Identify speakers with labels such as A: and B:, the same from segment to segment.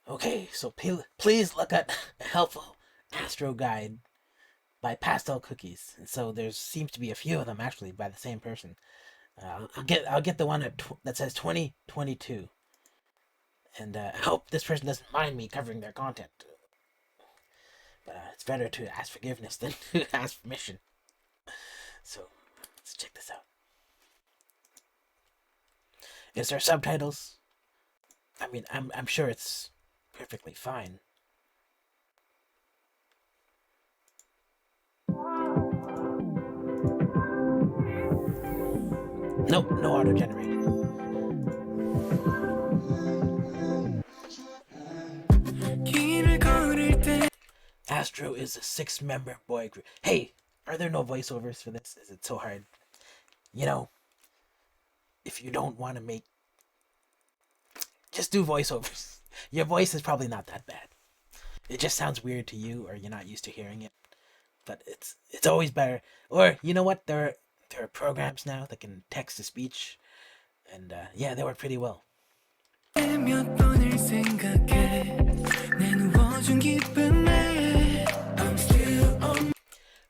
A: Okay, so please look at a helpful Astro guide by Pastel Cookies. And so there seems to be a few of them actually by the same person. I'll get the one that says 2022, and I hope this person doesn't mind me covering their content. But it's better to ask forgiveness than to ask permission. So let's check this out. Is there subtitles? I mean, I'm sure it's perfectly fine. Nope, no auto-generated. Astro is a 6-member boy group. Hey, are there no voiceovers for this? Is it so hard? You know, if you don't want to make... just do voiceovers. Your voice is probably not that bad. It just sounds weird to you, or you're not used to hearing it. But it's always better. Or, you know what? There are programs now that can text to speech. And yeah, they work pretty well.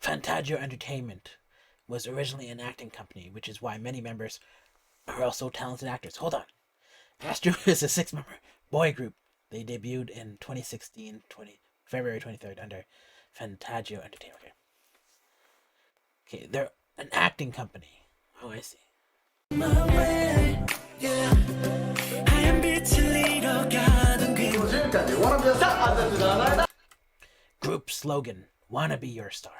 A: Fantagio Entertainment was originally an acting company, which is why many members are also talented actors. Hold on. Astro is a 6-member boy group. They debuted in 2016, February 23rd, under Fantagio Entertainment. Okay, they're an acting company. Oh, I see. Group slogan, wanna be your star.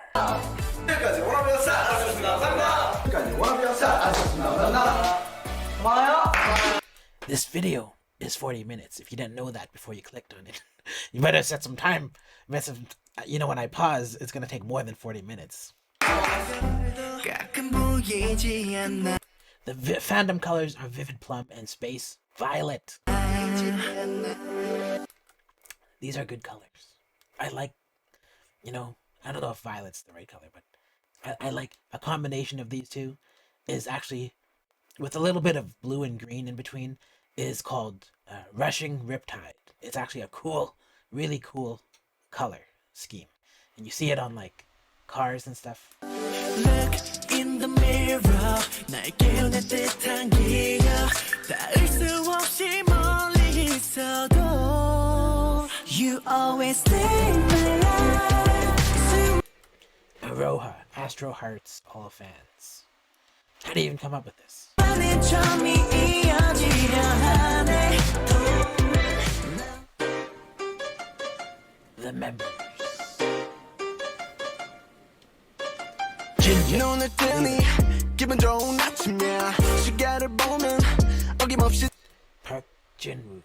A: This video is 40 minutes. If you didn't know that before you clicked on it, you better set some time. You know, when I pause, it's gonna take more than 40 minutes. The fandom colors are Vivid Plum and Space Violet. These are good colors. I like, you know, I don't know if violet's the right color, but I like a combination of these two is actually, with a little bit of blue and green in between, is called Rushing Riptide. It's actually a cool, really cool color scheme. And you see it on like cars and stuff. Look in the mirror, you always stay my life. AROHA, Astro Hearts, all fans. How do you even come up with this? The members. JinJin. Park Eun-woo.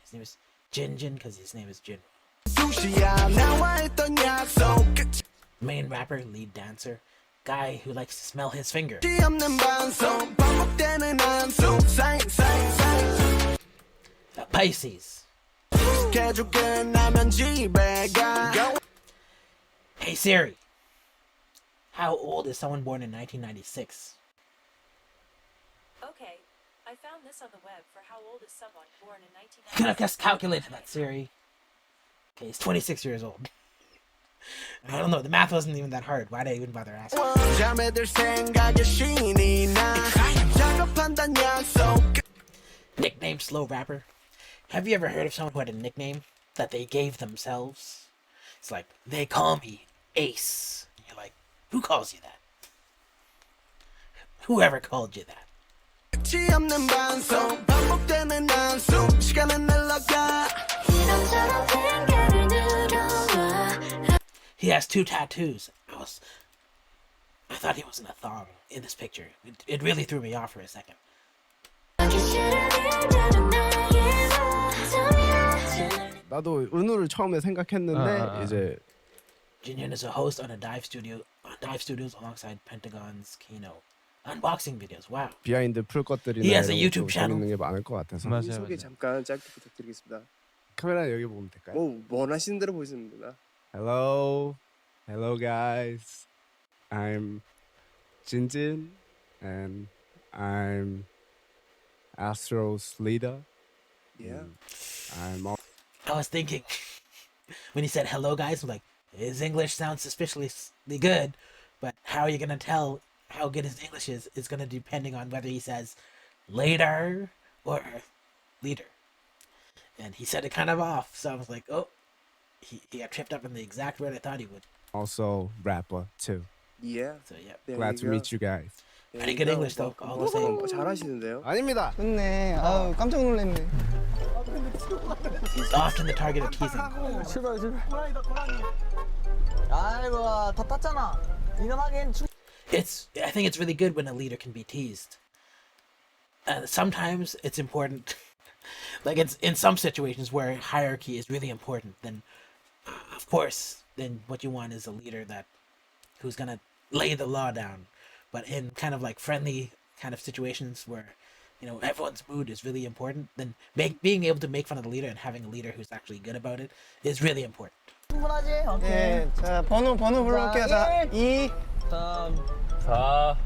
A: His name is JinJin because his name is Jin. Main rapper, lead dancer, guy who likes to smell his finger. Pisces. Hey Siri, how old is someone born in 1996?
B: Okay, I found this on the web for how old is someone born in 1996.
A: Can I just calculate that, Siri? Okay, he's 26 years old. I don't know, the math wasn't even that hard. Why'd I even bother asking? Nickname slow rapper. Have you ever heard of someone who had a nickname that they gave themselves? It's like, they call me Ace. And you're like, who calls you that? Whoever called you that? He has 2 tattoos. I thought he was in a thong in this picture. It really threw me off for a second.
C: 나도 은우를 처음에 생각했는데 이제
A: JinJin is a host on Dive Studios alongside Pentagon's Kino. Unboxing videos. Wow.
C: 비하인드 풀 것들이나
A: He has a
C: 이런
A: YouTube
C: 것도
A: channel.
C: 재밌는 게 많을 것 같아서
D: 맞아요,
E: 소개
D: 맞아요.
E: 잠깐 짧게 부탁드리겠습니다.
C: 카메라 여기 보면 될까요?
E: 뭐 원하시는 대로 보시면 됩니다.
C: Hello guys. I'm JinJin and I'm Astro's leader.
E: Yeah.
A: I was thinking when he said hello guys, I'm like, his English sounds suspiciously good, but how are you gonna tell how good his English is gonna depending on whether he says later or leader. And he said it kind of off, so I was like, oh, he got tripped up in the exact word I thought he would.
C: Also rapper too.
E: Yeah.
A: So yeah,
E: There
C: Glad
E: you
C: to
E: go.
C: meet you guys.
E: There
A: pretty
E: you
A: good
E: go.
A: English though, all the same.
E: 잘하시는데요?
C: 아닙니다.
D: 좋네. 아우 깜짝 놀랐네.
A: He's often the target of teasing.
D: 출발 출발. 아이고 다 땄잖아. 이놈하긴
A: I think it's really good when a leader can be teased. Sometimes it's important, like it's in some situations where hierarchy is really important. Then, of course, then what you want is a leader who's gonna lay the law down. But in kind of like friendly kind of situations where, everyone's mood is really important, then being able to make fun of the leader and having a leader who's actually good about it is really important.
D: 충분하지? 오케이.
F: 예, 자 번호 불러올게요. 자, 2,
D: 3,
F: 4,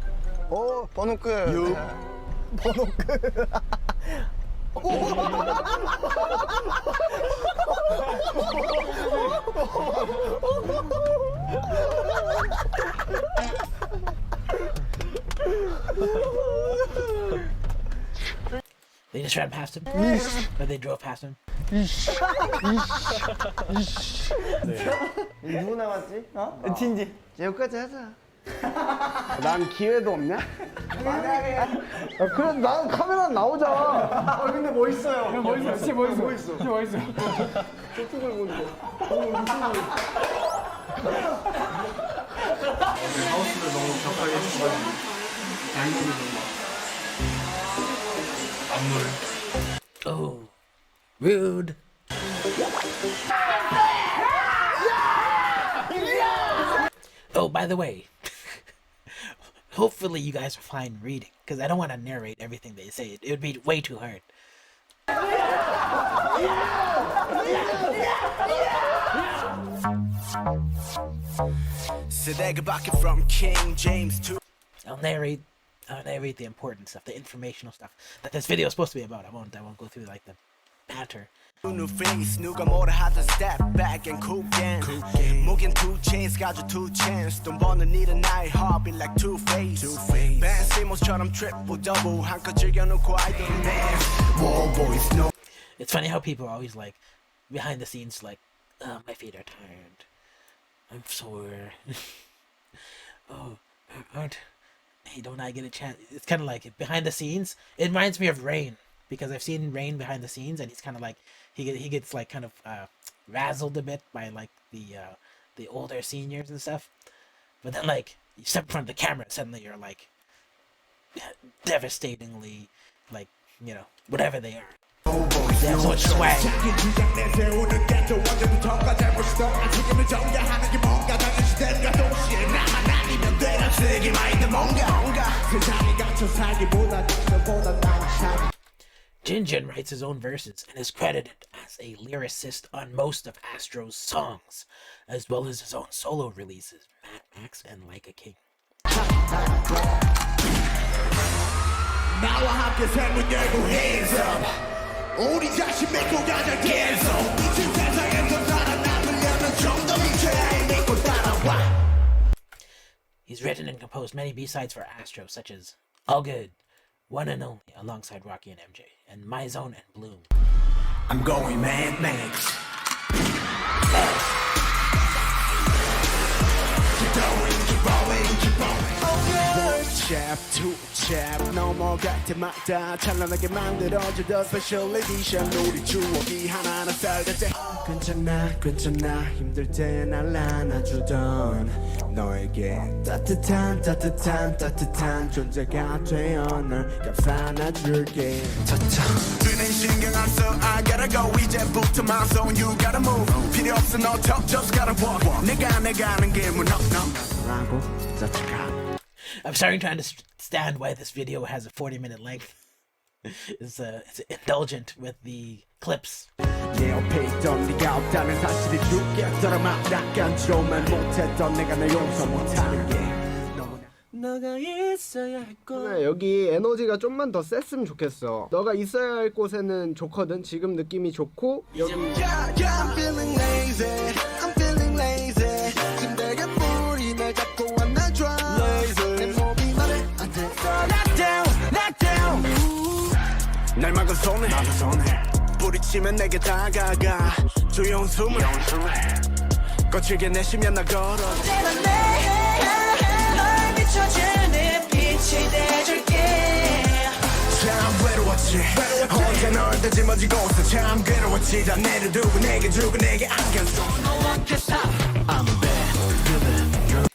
F: 5, 번호 끝. 6, 번호 끝.
A: They just ran past him, or they drove past him.
F: 누구 남았지?
D: 진지.
F: 여기까지 하자.
C: 난 기회도 없냐?
F: 그래, 난 카메라 나오잖아. 근데 멋있어요. 멋있어. 진짜 멋있어. 진짜 멋있어. 저쪽을 보는데. 하우스를 너무 격하게 해주셔가지고 양쪽이 너무 안물.
A: Oh, rude. Oh, by the way, hopefully you guys are fine reading, because I don't want to narrate everything they say. It would be way too hard.
G: from King James to
A: I'll narrate the important stuff, the informational stuff that this video is supposed to be about. I won't go through like the banter.
G: new face 누가 뭐라 하든 step back and cool again 목엔 two chains 가져 two chains 돈 버는 일은 나의 hobby like two face Ben Simmons처럼 triple double 한껏 즐겨놓고 I don't dance more boys no.
A: It's funny how people are always like behind the scenes like, my feet are tired, I'm sore. Oh, hey, don't I get a chance? It's kind of like behind the scenes. It reminds me of Rain, because I've seen Rain behind the scenes, and he's kind of like he gets like kind of razzled a bit by like the older seniors and stuff. But then like you step in front of the camera, suddenly you're like devastatingly like whatever they are. They have so much swag. JinJin writes his own verses and is credited as a lyricist on most of Astro's songs, as well as his own solo releases, Mad Max and Like a King.
G: 나와 함께 삶을 열고 hands up 우리 자신 믿고 가자 계속 이 세상에서 살아남으려면 좀 더 미쳐야 믿고 따라와.
A: He's written and composed many B-sides for Astro, such as All Good, One and Only, alongside Rocky and MJ, and My Zone and Bloom.
G: I'm going Mad Max. Keep going, keep going, keep going. One chap, two chap, 넘어갈 때마다 찬란하게 만들어주던 special edition 우리 추억이 하나하나 쌓일 때 괜찮아 괜찮아 힘들 때 날 안아주던 너에게 따뜻한 따뜻한 따뜻한 존재가 되어 널 감싸 안아줄게 뜨는 신경 안 써 I gotta go 이제부터 my zone you gotta move 필요 없어 너 just gotta walk 내가 하는 게 라고 자책하
A: I'm starting to understand why this video has a 40-minute length. It's indulgent with the clips.
G: 내 옆에 있던 네가 없다면 사실이 죽겠더라 막 약간 좀만 못했던 내가 널 용서 못하는 게 너무나
E: 너가 있어야 할
C: 그래, 여기 에너지가 좀만 더 셌으면 좋겠어. 너가 있어야 할 곳에는 좋거든. 지금 느낌이 좋고 여기
G: I'm feeling lazy. I'm feeling lazy. 침대가 물이 날 잡고 왔나 drive. 내 몸이 말해 안 돼. Knock down, knock down. 날 막은 손에 뿌리치면 내게 다가가. 조용 숨을 거칠게 내쉬면 나 걸어. 언제나 널 비춰주는 빛이 돼줄게. 참 외로웠지. 혼자 널 다짐어지고 있어. 참 괴로웠지. 다 내를 두고 내게 주고 내게 안겼어. No one can stop. I'm bad.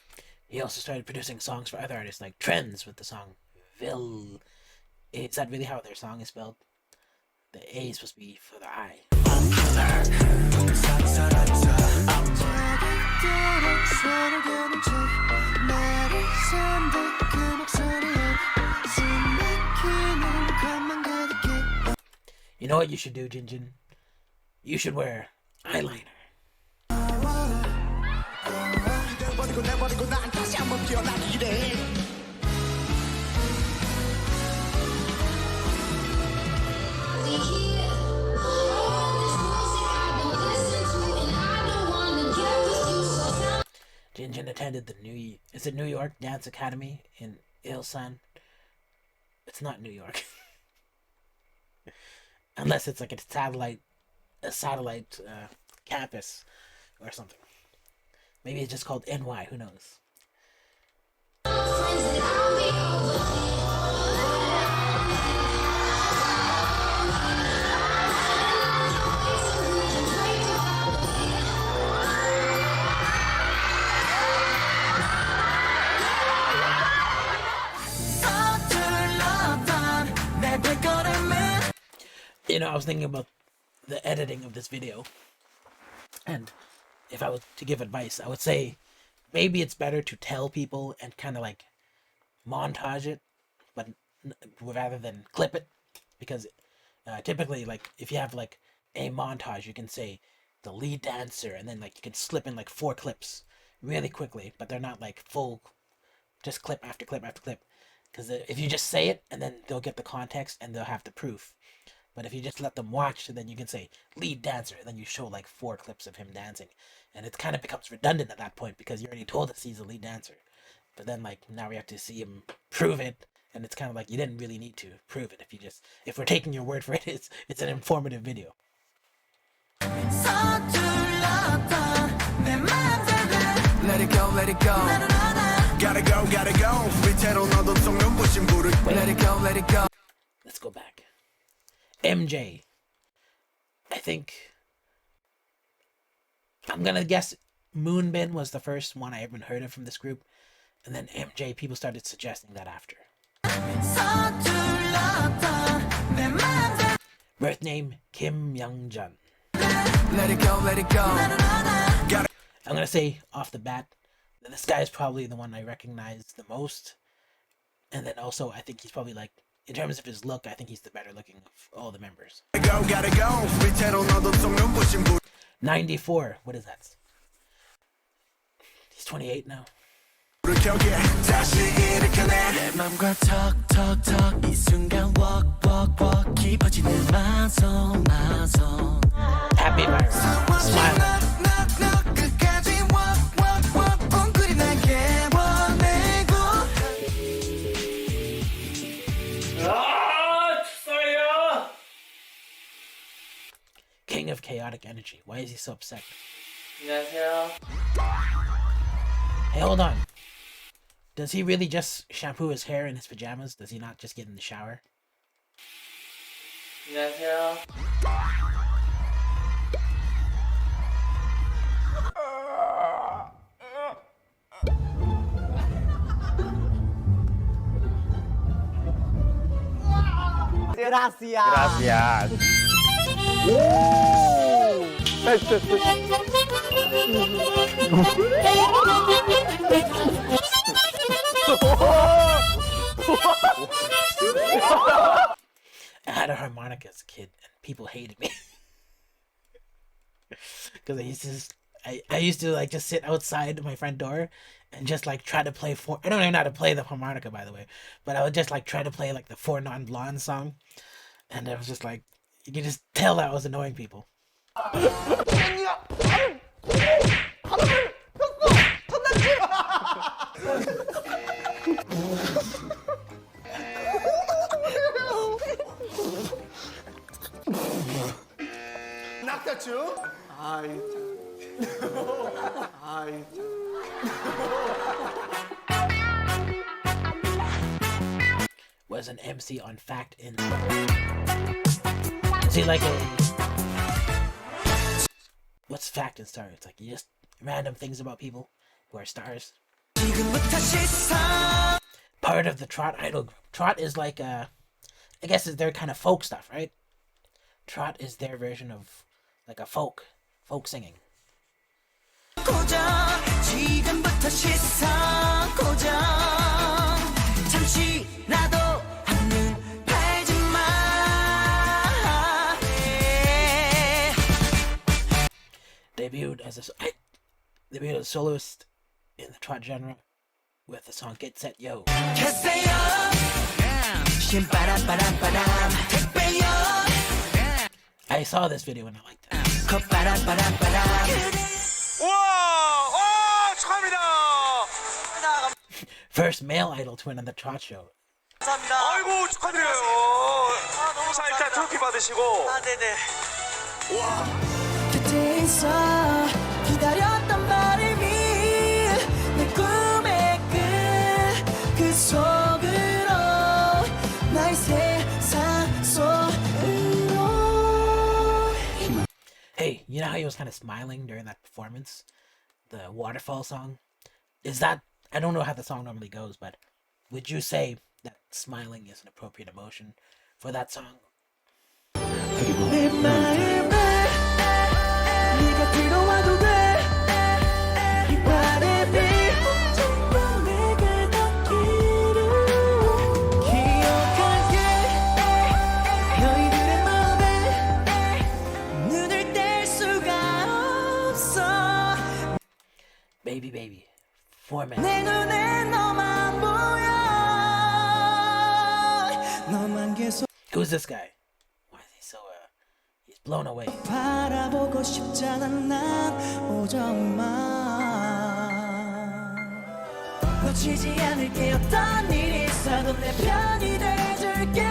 A: He also started producing songs for other artists like Trends with the song Vil. Is that really how their song is spelled? The A is supposed to be for the I. You know what you should do, JinJin? You should wear eyeliner. JinJin attended the New York Dance Academy in Ilsan. It's not New York. Unless it's like a satellite campus or something. Maybe it's just called NY, who knows? You know, I was thinking about the editing of this video, and if I was to give advice, I would say maybe it's better to tell people and kind of like montage it, but rather than clip it, because typically, like if you have like a montage, you can say the lead dancer, and then like you can slip in like 4 clips really quickly, but they're not like full, just clip after clip after clip, because if you just say it and then they'll get the context and they'll have the proof. But if you just let them watch, then you can say lead dancer, and then you show like 4 clips of him dancing, and it kind of becomes redundant at that point because you already told us he's a lead dancer. But then like now we have to see him prove it, and it's kind of like you didn't really need to prove it if we're taking your word for it. It's an informative video.
G: Let it go, let it go. Gotta go, gotta go. 밑으로 너도 속는 부신 불을. Let it go, let it go.
A: Let's go back. MJ. I think I'm gonna guess Moonbin was the first one I ever heard of from this group, and then MJ, people started suggesting that after. Birth name Kim Youngjun.
G: Let it go, let it go.
A: I'm gonna say off the bat that this guy is probably the one I recognize the most, and then also I think he's probably like, in terms of his look, I think he's the better looking of all the members.
G: Gotta go. 밑으로 너도 속는 부신 불.
A: 94. What is that? He's 28 now.
G: 다시 일으켜내. 내 맘과 턱턱턱 이 순간 walk walk walk 깊어지는 마성 마성.
A: Happy virus. Smile.
G: 끝까지 walk walk walk 뻥클이 나게 원내고.
A: King of chaotic energy. Why is he so upset?
D: 안녕하세요.
A: Hey, hold on. Does he really just shampoo his hair in his pajamas? Does he not just get in the shower?
D: 안녕하세요.
F: Gracias.
A: I had a harmonica as a kid, and people hated me because I used to like just sit outside my front door and just like try to play I don't even know how to play the harmonica, by the way, but I would just like try to play like the Four Non Blondes song, and I was just like, you can just tell that I was annoying people.
F: 낙타춤. 아이. 아이.
A: Was an MC on Fact in. Is he like a? What's Fact and Star? It's like you just random things about people who are stars. Part of the Trot idol group. Trot is like I guess it's their kind of folk stuff, right? Trot is their version of like a folk singing. Debuted as a soloist in the Trot genre with the song Get Set Yo. I saw this video and I liked it. First male idol twin on the Trot show.
H: 아이고 축하드려요. 자 일단 트로피 받으시고. 아 네네.
I: 곁에 있어 기다렸던 바람이 내 꿈의 그 속으로 나의 세상 속으로.
A: Hey, you know how he was kind of smiling during that performance? The waterfall song? Is that, I don't know how the song normally goes, but would you say that smiling is an appropriate emotion for that song?
I: 내 마음에 네가 들어와도 돼. 이 바람이 언젠가 내게 닿기를 기억할게. 너희들의 마음에 눈을 뗄 수가 없어.
A: Baby Baby, format.
I: 내 눈에 너만 보여. 너만 계속
A: Who's this guy? Why is he so, he's blown away.
I: 바라보고 싶잖아 난 오정만. 놓치지 않을게. 어떤 일이 있어도 내 편이 돼줄게.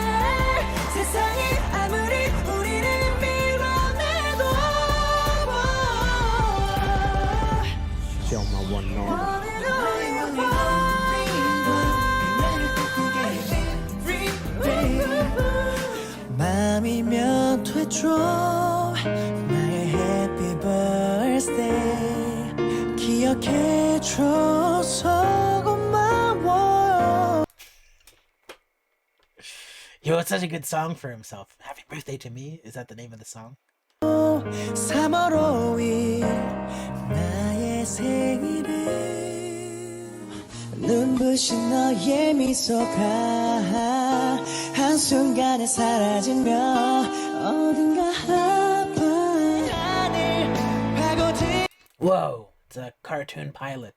I: 세상이 아무리 우리를 밀어내도
C: You're my one and only.
I: 맘이면 되죠. 나의 happy birthday 기억해줘서 고마워.
A: He wrote such a good song for himself. Happy Birthday to Me? Is that the name of the song?
I: 3월 5일 나의 생일을 눈부신 너의 미소가 한순간에 사라지며 어딘가 아픈 하늘 파고들.
A: Whoa, it's a cartoon pilot.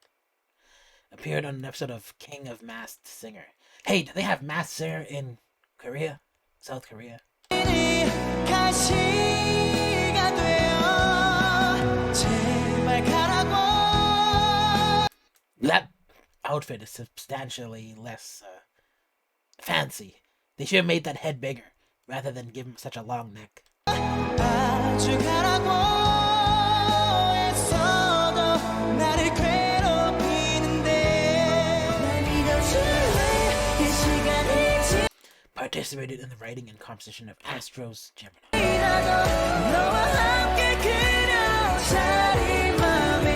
A: Appeared on an episode of King of Masked Singer. Hey, do they have Masked Singer in Korea? South Korea?
I: 가시가 되어 제발 가라고.
A: That outfit is substantially less fancy. They should have made that head bigger rather than give him such a long neck.
I: 아주 가라고 했어도 나를 괴롭히는데 날 믿어줄래. 이 시간이 지
A: Participated in the writing and composition of Astro's Gemini.
I: 너와 함께 그려 자리 맘에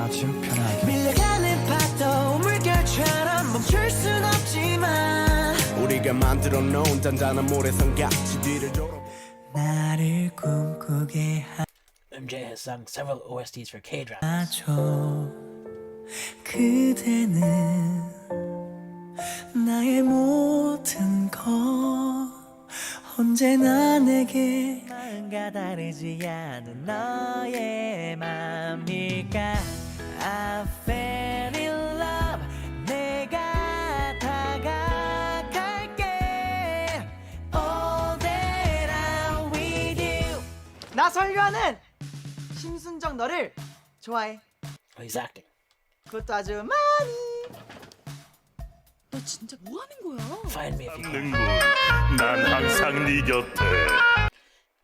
I: 아주 편하게 밀려가는 파도 물결처럼 멈출 순 없지만
G: 우리가 만들어 놓은 단단한 모래성 같이 뒤를 돌아
I: 나를 꿈꾸게
A: MJ has sung several OSTs for K-dramas.
I: 하죠. 그대는 나의 모든 것 언제나 내게 마음과 다르지 않은 너의 맘일까 I fell in love 내가 다가갈게 All that I'm with you
J: 나 설교하는 심순정 너를 좋아해.
A: Oh, he's acting.
J: 그것도 아주 많이.
B: 너 진짜 뭐 하는 거야?
A: Find me if you can.
H: 난 항상 네 곁에.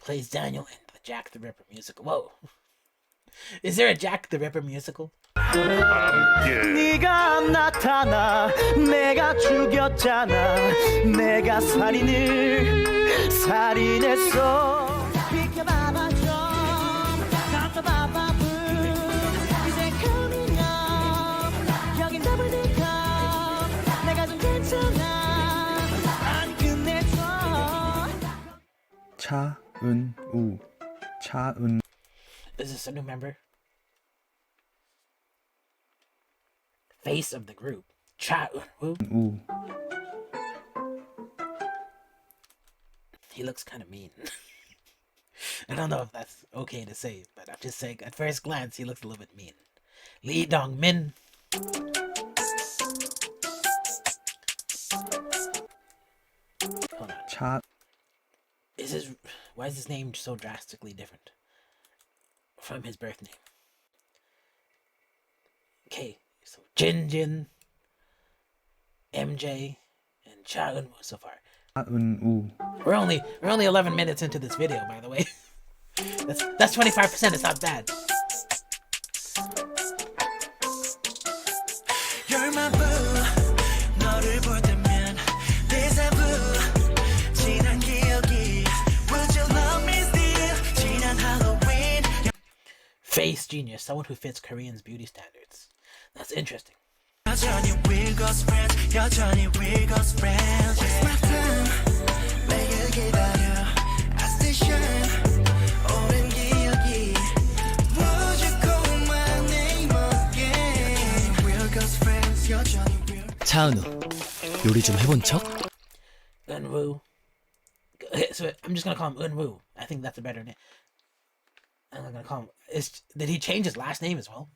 A: Plays Daniel in the Jack the Ripper musical. Whoa. Is there a Jack the Ripper musical?
I: 네가 나타나 내가 죽였잖아 내가 살인했어 비켜봐봐 좀 깜짝봐봐 이제 coming up 여긴 더블 딜컵 내가 좀 괜찮아 안 끝내줘
F: 차은우. 차은.
A: Is this a new member? Face of the group. Cha Eun-woo.
F: 우.
A: He looks kind of mean. I don't know if that's okay to say, but I'm just saying, at first glance, he looks a little bit mean. Lee Dong-min. Hold on.
F: 차.
A: Why is his name so drastically different from his birth name? Okay, so JinJin, MJ, and Cha Eun-woo so far.
F: 차은우.
A: We're only 11 minutes into this video, by the way. That's 25%. It's not bad.
I: You're my boo 너를 볼 때면 déjà vu 지난 기억이 Would you love me still 지난 Halloween
A: Face genius, someone who fits Koreans' beauty standards. That's interesting.
I: 여전히 we're ghost friends 여전히 we're ghost friends Waste my time 매일 기다려 I stay shine 오랜 기억이 Would you call my name again We're ghost friends 여전히 we're
K: 차은우, 요리 좀 해본 척?
A: Eun-woo. So I'm just gonna call him Eun-woo. I think that's a better name. I'm not gonna call him. Did he change his last name as well?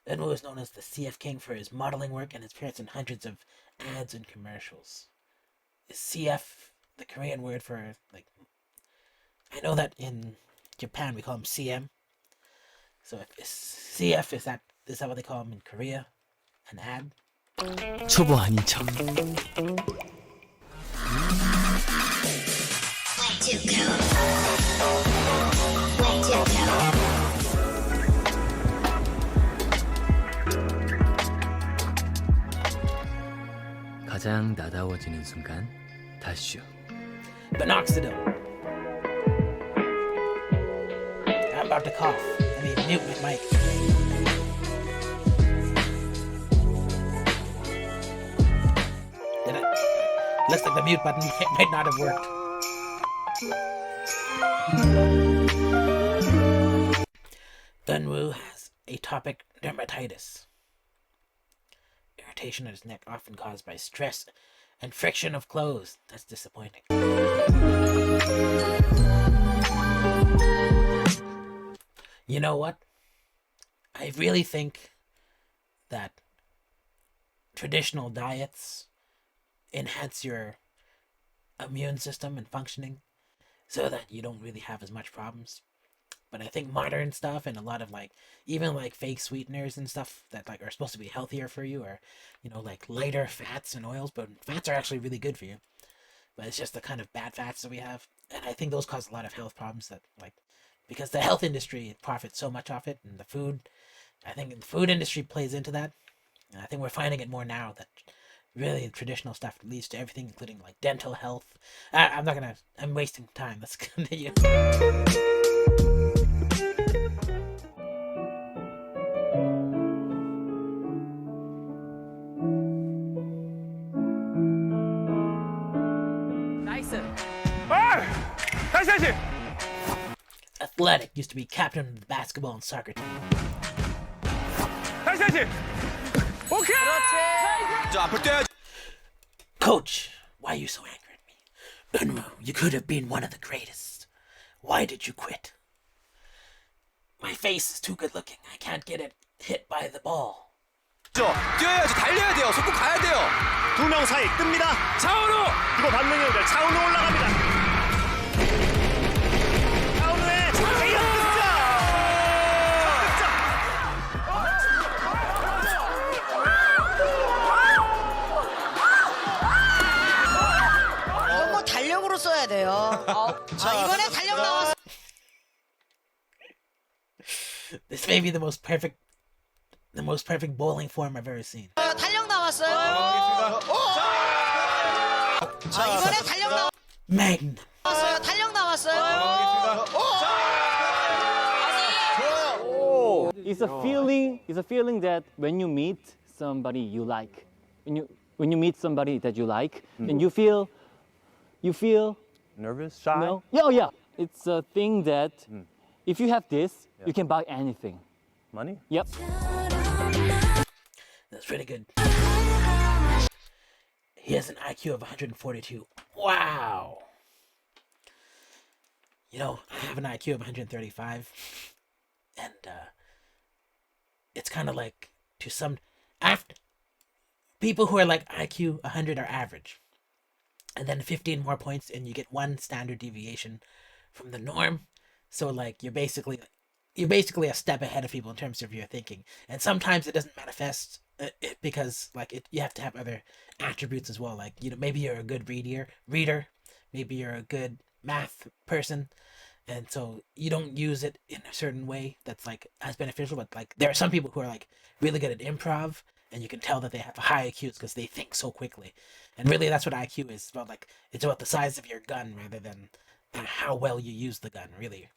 A: Eun-woo is known as the CF King for his modeling work and his appearance in hundreds of ads and commercials. Is CF the Korean word for, like, I know that in Japan we call him CM. So if CF, is that what they call him in Korea? An ad?
K: 초보 아닌 척. 가장 나다워지는 순간 다슈.
A: Minoxidil. I'm about to cough. Let me mute my mic. Looks like the mute button might not have worked. Eun-woo has atopic dermatitis. Irritation of his neck often caused by stress and friction of clothes. That's disappointing. You know what? I really think that traditional diets enhance your immune system and functioning so that you don't really have as much problems. But I think modern stuff and a lot of even fake sweeteners and stuff that are supposed to be healthier for you, or lighter fats and oils, but fats are actually really good for you. But it's just the kind of bad fats that we have, and I think those cause a lot of health problems that because the health industry profits so much off it, and I think the food industry plays into that. And I think we're finding it more now that really traditional stuff leads to everything, including dental health. I'm wasting time. Let's continue.
H: 다시.
A: Athletic used to be captain of the basketball and soccer team.
H: 다시. 오케이.
A: Coach, why are you so angry at me? Eun-woo, you could have been one of the greatest. Why did you quit? My face is too good looking. I can't get it hit by the ball.
H: 뛰어야지, 달려야 돼요. 속고 가야 돼요.
G: 두 명 사이 뜹니다.
H: 차은우!
G: 이거 받는 형들 차은우 올라갑니다. 차은우의 대역
J: 이건 뭐 달력으로 써야 돼요. 이번에 달력 나왔어.
A: This may be the most perfect bowling form I've ever seen.
J: 달력 나왔어요. 이번에 달력
A: Magnum.
J: 나왔어요. 달력 나왔어요.
L: It's a feeling. It's a feeling that when you meet somebody you like, when you meet somebody that you like, and you feel
F: nervous, shy.
L: no, yeah. It's a thing that if you have this, you can buy anything.
F: Money?
L: Yep.
A: That's pretty good. He has an IQ of 142. Wow. You know, I have an IQ of 135. And it's kind of like to some after people who are like IQ 100 are average. And then 15 more points and you get one standard deviation from the norm. So like you're basically a step ahead of people in terms of your thinking. And sometimes it doesn't manifest because like you have to have other attributes as well. Like, you know, maybe you're a good reader, maybe you're a good math person, and so you don't use it in a certain way that's like as beneficial. But like there are some people who are like really good at improv, and you can tell that they have high IQs because they think so quickly. And really, that's what IQ is. It's about like it's about the size of your gun rather than how well you use the gun, really.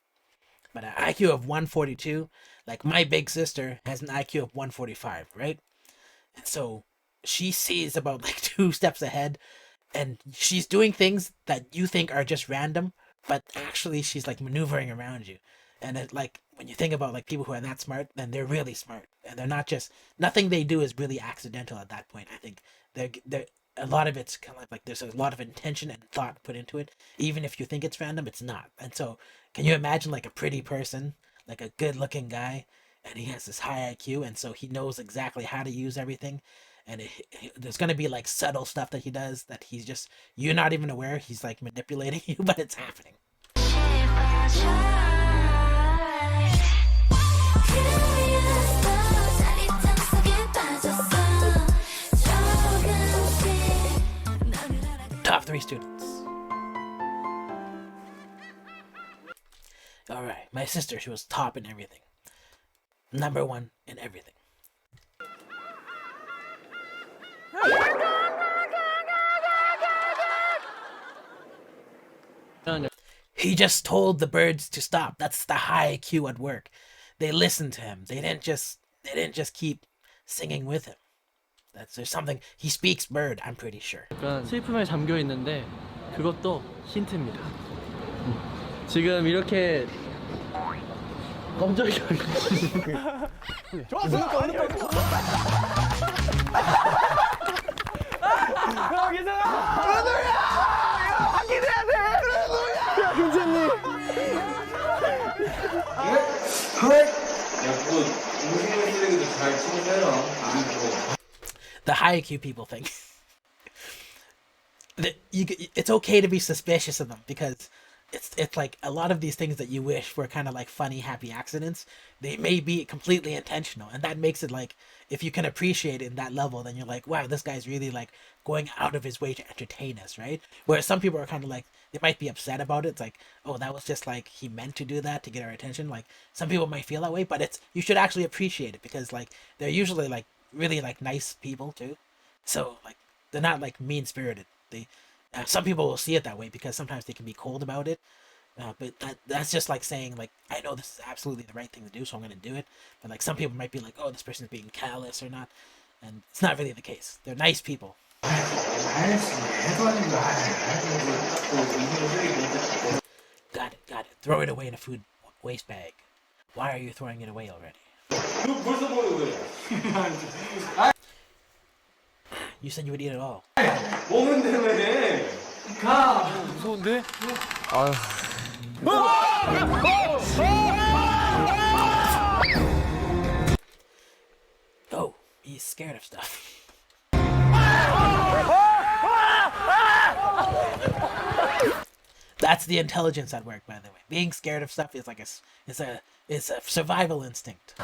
A: But an IQ of 142, like my big sister has an IQ of 145, right? And so she sees about like 2 steps ahead, and she's doing things that you think are just random, but actually she's like maneuvering around you. And it, like when you think about like people who are that smart, then they're really smart, and they're not just nothing they do is really accidental at that point. I think they're a lot of it's kind of like there's a lot of intention and thought put into it. Even if you think it's random, it's not. And so can you imagine like a pretty person, like a good looking guy, and he has this high IQ, and so he knows exactly how to use everything. And there's going to be like subtle stuff that he does that he's just, you're not even aware he's like manipulating you, but it's happening. Top 3 students. All right, my sister, she was top in everything. Number 1 in everything. He just told the birds to stop. That's the high IQ at work. They listened to him. They didn't just keep singing with him. There's something. He speaks bird, I'm pretty sure.
L: 약간 슬픔에 잠겨 있는데 그것도 힌트입니다. 지금 이렇게 깜짝이야.
F: 좋았어. 야, 괜찮아. 브라더야. 확인해야 돼. 브라더야. 야, 괜찮니?
D: 야, 그거 음식물 쓰레기도 잘 치우세요.
A: The high IQ people think that it's okay to be suspicious of them because it's like a lot of these things that you wish were kind of like funny, happy accidents. They may be completely intentional, and that makes it like if you can appreciate it in that level, then you're like, wow, this guy's really like going out of his way to entertain us, right? Whereas some people are kind of like they might be upset about it. It's like, oh, that was just like he meant to do that to get our attention. Like some people might feel that way, but you should actually appreciate it because like they're usually like really like nice people too, so like they're not like mean spirited. They some people will see it that way because sometimes they can be cold about it, but that's just like saying like I know this is absolutely the right thing to do, so I'm gonna do it. But like some people might be like, oh, this person's being callous or not, and it's not really the case. They're nice people. Got it. Throw it away in a food waste bag. Why are you throwing it away already? You said you would eat it all.
H: 무서운데?
A: Oh, he's scared of stuff. That's the intelligence at work, by the way. Being scared of stuff is like it's a survival instinct.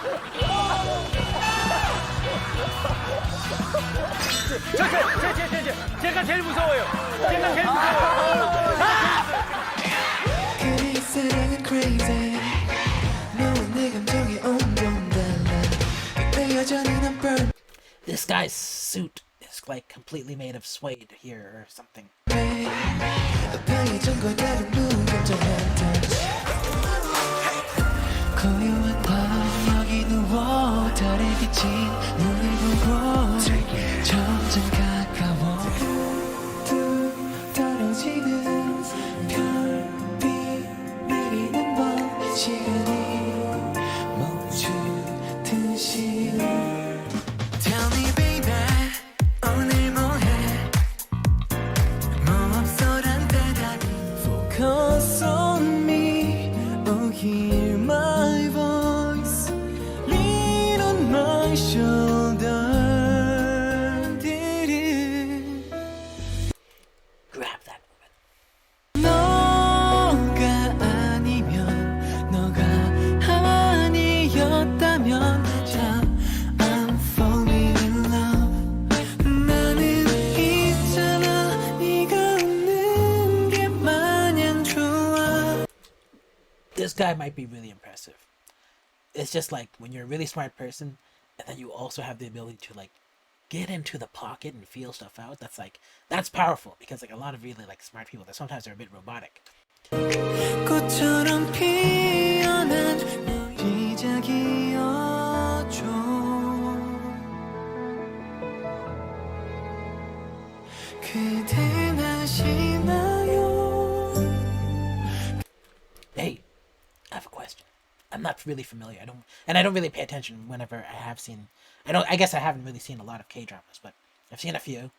H: 제가 제일 무서워요. 제가 제일 무서워요.
I: 그래 사랑은 crazy 너와 내 감정이 온통 달라 근데 여전히 난 burn
A: This guy's suit is like completely made of suede here or something.
I: 방해전과 다른 무감정한 touch 고요한 밤 여기 누워 달에 비친 눈을 보고 점점 가까워 뚝뚝 떨어지는 별빛 내리는 밤 시간이 멈추듯이 Tell me baby 오늘 뭐해 뭐 없어란 대답이 Focus on me Oh hear my voice Lean on my shoulder
A: Grab that woman.
I: 너가 아니면 너가 아니었다면 참 I'm falling in love 나는 있잖아 네가 없는 게 마냥 좋아
A: This guy might be really impressive. It's just like when you're a really smart person and then you also have the ability to like get into the pocket and feel stuff out. That's powerful because like a lot of really like smart people that sometimes they're a bit robotic.
I: 꽃처럼 피어난 시작이었죠 그댄 아시나요
A: Hey, I have a question. I'm not really familiar. I don't really pay attention whenever I have seen. I guess I haven't really seen a lot of K-dramas, but I've seen a few.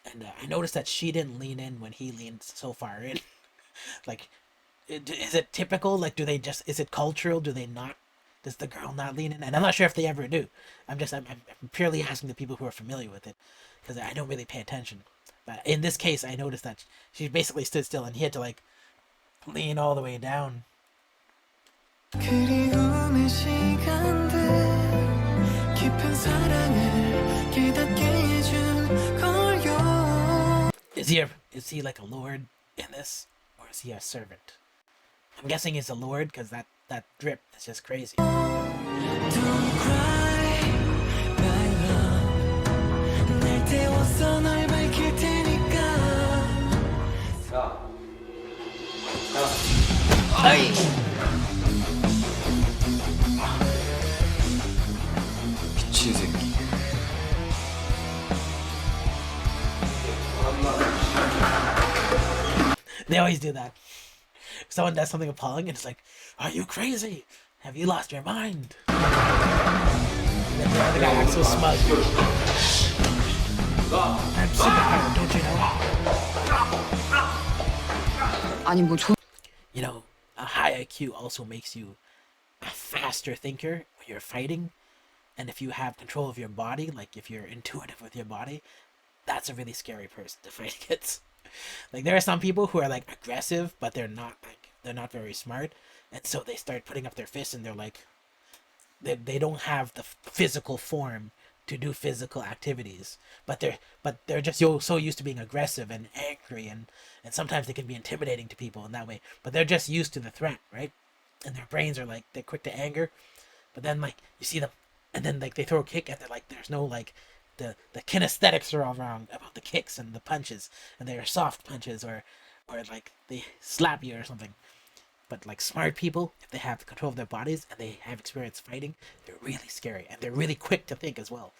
A: And I noticed that she didn't lean in when he leaned so far in. Like, is it typical? Like, is it cultural? Does the girl not lean in? And I'm not sure if they ever do. I'm purely asking the people who are familiar with it, because I don't really pay attention. But in this case, I noticed that she basically stood still and he had to like lean all the way down.
I: 그리움의 시간들 깊은 사랑을 깨닫게 해준 걸요
A: Is he like a lord in this, or is he a servant? I'm guessing he's a lord because that drip is just crazy.
I: Don't cry my love 날 태워서 널 밝힐 테니까
D: 미친 새끼.
A: They always do that. Someone does something appalling and it's like, are you crazy? Have you lost your mind? And then the other guy acts so smug. I'm superpowered, don't you know?
J: 아니 뭐
A: You know, a high IQ also makes you a faster thinker when you're fighting. And if you have control of your body, like if you're intuitive with your body, that's a really scary person to fight against. Like there are some people who are like aggressive, but they're not very smart, and so they start putting up their fists and they're like, they don't have the physical form to do physical activities, but they're just so used to being aggressive and angry, and sometimes they can be intimidating to people in that way, but they're just used to the threat, right? And their brains are like, they're quick to anger, but then like you see them, and then like they throw a kick and they're like, there's no like the kinesthetics are all wrong about the kicks and the punches, and they are soft punches or like they slap you or something. But like smart people, if they have control of their bodies and they have experience fighting, they're really scary and they're really quick to think as well.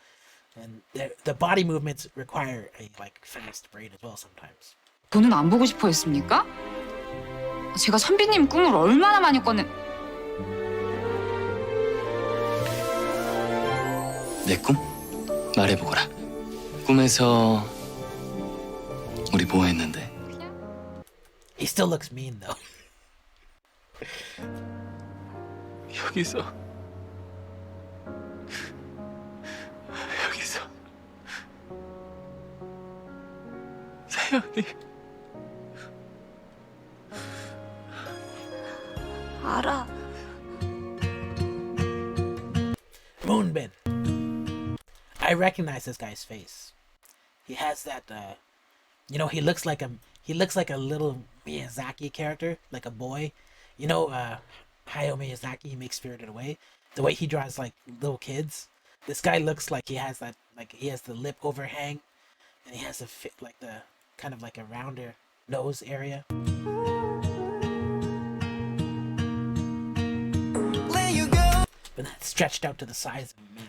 A: And the body movements require a like fast brain as well sometimes.
J: 돈은 안 보고 싶어 했습니까? 제가 선비님 꿈을 얼마나 많이 꿨는
K: 내 꿈? 말해보거라. 꿈에서 우리 뭐 했는데?
A: He still looks mean though.
K: 여기서 사연이
B: 알아.
A: Moonbin. I recognize this guy's face. He has that you know, he looks like a little Miyazaki character, like a boy. You know, Hayao Miyazaki, he makes Spirited Away. The way he draws like little kids. This guy looks like he has that, like he has the lip overhang, and he has a fit like the kind of like a rounder nose area. But that's stretched out to the size of a man.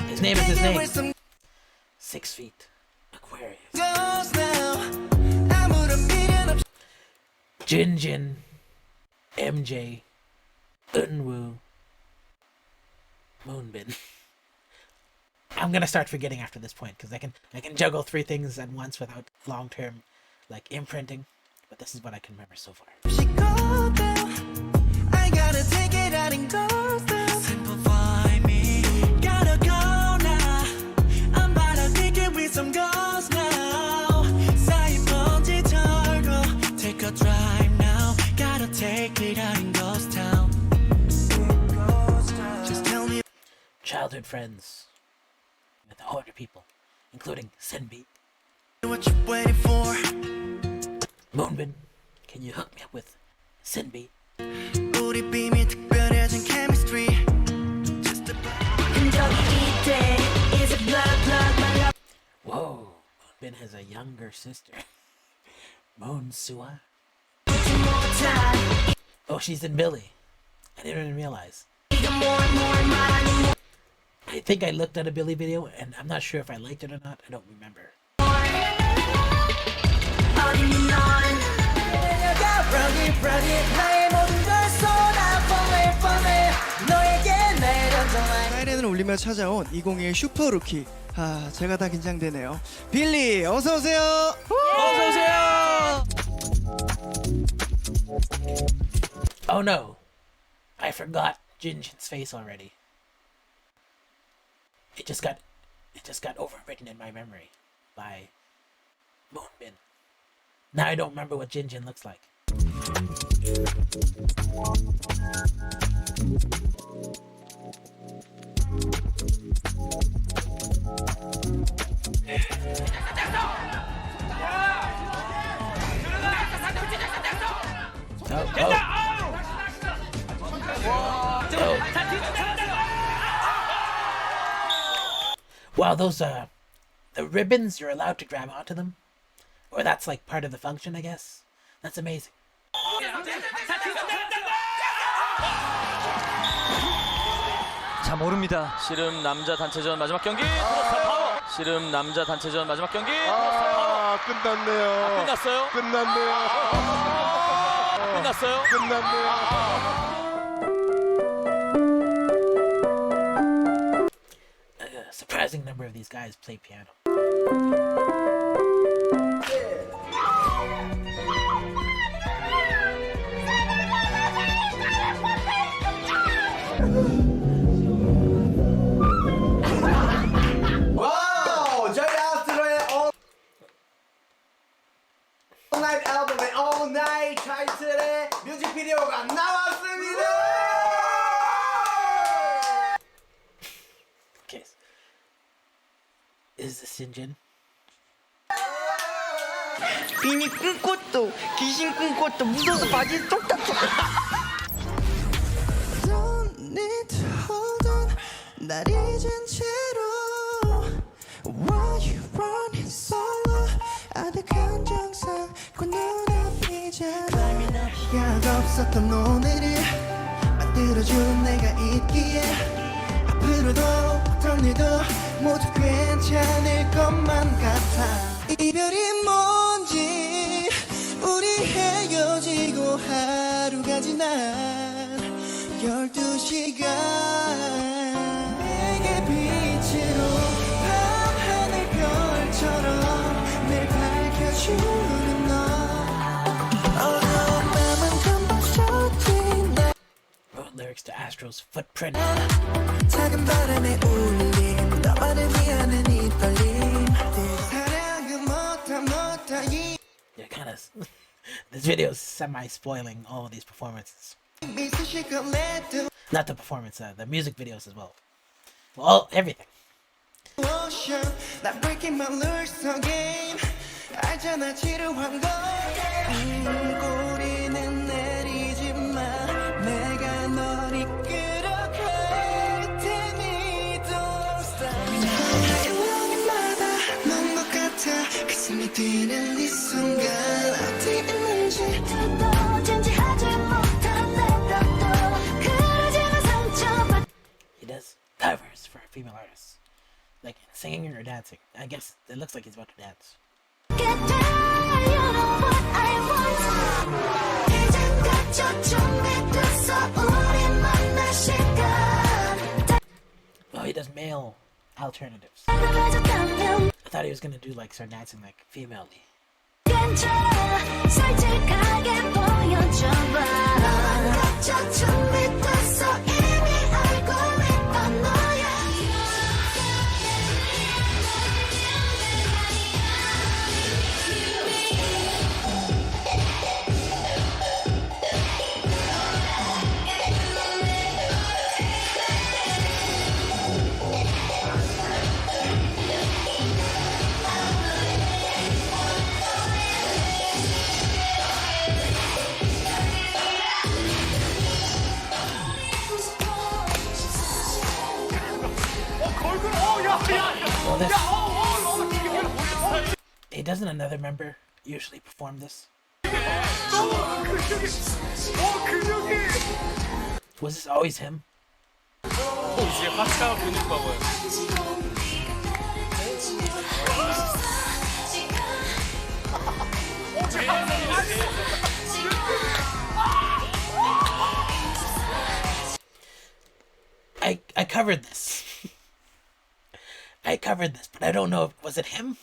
A: His name is his name. 6 feet. Aquarius. JinJin, MJ, Eun-woo, Moonbin. I'm gonna start forgetting after this point because I can juggle 3 things at once without long-term like imprinting. But this is what I can remember so far. I gotta take it out and go down. Simplify me. Gotta go now. I'm about to kick it with some ghosts now. 쌓인 먼지 털고 take a drive now. Gotta take it out and ghost town. Just tell me. Childhood friends with older people, including Senbi. What you waiting for? Moonbin, can you hook me up with Senbi? 우리 비밀 특별해진 chemistry. Just a Whoa, Moonbin has a younger sister. Moonsua. Oh, she's in Billy. I didn't even realize. I think I looked at a Billy video and I'm not sure if I liked it or not. I don't remember.
M: 사이렌을 울리며 찾아온 2021 슈퍼 루키. 아, 제가 다 긴장되네요. 빌리, 어서 오세요.
A: 어서 오세요. Oh no, I forgot JinJin's face already. It just got overwritten in my memory by Moonbin. Now I don't remember what JinJin looks like. Wow, those the ribbons, you're allowed to grab onto them? Or that's like part of the function, I guess? That's amazing.
N: 자, 모릅니다. 씨름 남자 단체전 마지막 경기. 크로스타 파워. 씨름 남자 단체전 마지막 경기. 크로스타 파워.
C: 끝났네요.
N: 끝났어요?
C: 끝났네요.
N: 끝났어요?
C: 끝났네요.
A: A surprising number of these guys play piano.
C: 와우! 저희 아스트로의 All Night 앨범의 All Night 타이틀의 뮤직비디오가 나왔습니다!
A: Okay. Is this JinJin?
M: 비니 꿈꽃도 귀신 꿈꽃도 무서워서 바지 쏙딱 Don't need to hold on 날 잊은 채로 Why you running solo 아득한 정상 그 눈앞이잖아 희가 없었던 오늘을 만들어준 내가 있기에 앞으로도 어떤 일도 모두 괜찮을 것만 같아 이별이 뭔지 우리 헤어지고 하루가 지난 12시간 내게 빛으로
A: Astro's footprint.
I: 작은 바람에 울림 너만을 위하는 이 떨림 사랑은 못하 이
A: Yeah, kind of. This video is semi-spoiling all of these performances.
I: 미소식을 내도
A: Not the performance, the music videos as well. Well, everything.
I: ocean 난 breaking my rules again 알잖아 지루한 거 꼬리는 내리지 마 내가 널 이끌어갈 테니 don't stop 하루마다 넌 것 같아 가슴이 뛰는 이 순간 어디 있는지 또 진지하지 못한 내 탓도 그러지만 상처받
A: He does covers for female artists. Like singing or dancing. I guess it looks like he's about to dance. Oh, he does male alternatives. I thought he was gonna do like start dancing like female-y. Well, hey, doesn't another member usually perform this? Was this always him?
K: 이제 하체와 근육 봐봐요.
A: I covered this. I covered this, but I don't know. Was it him?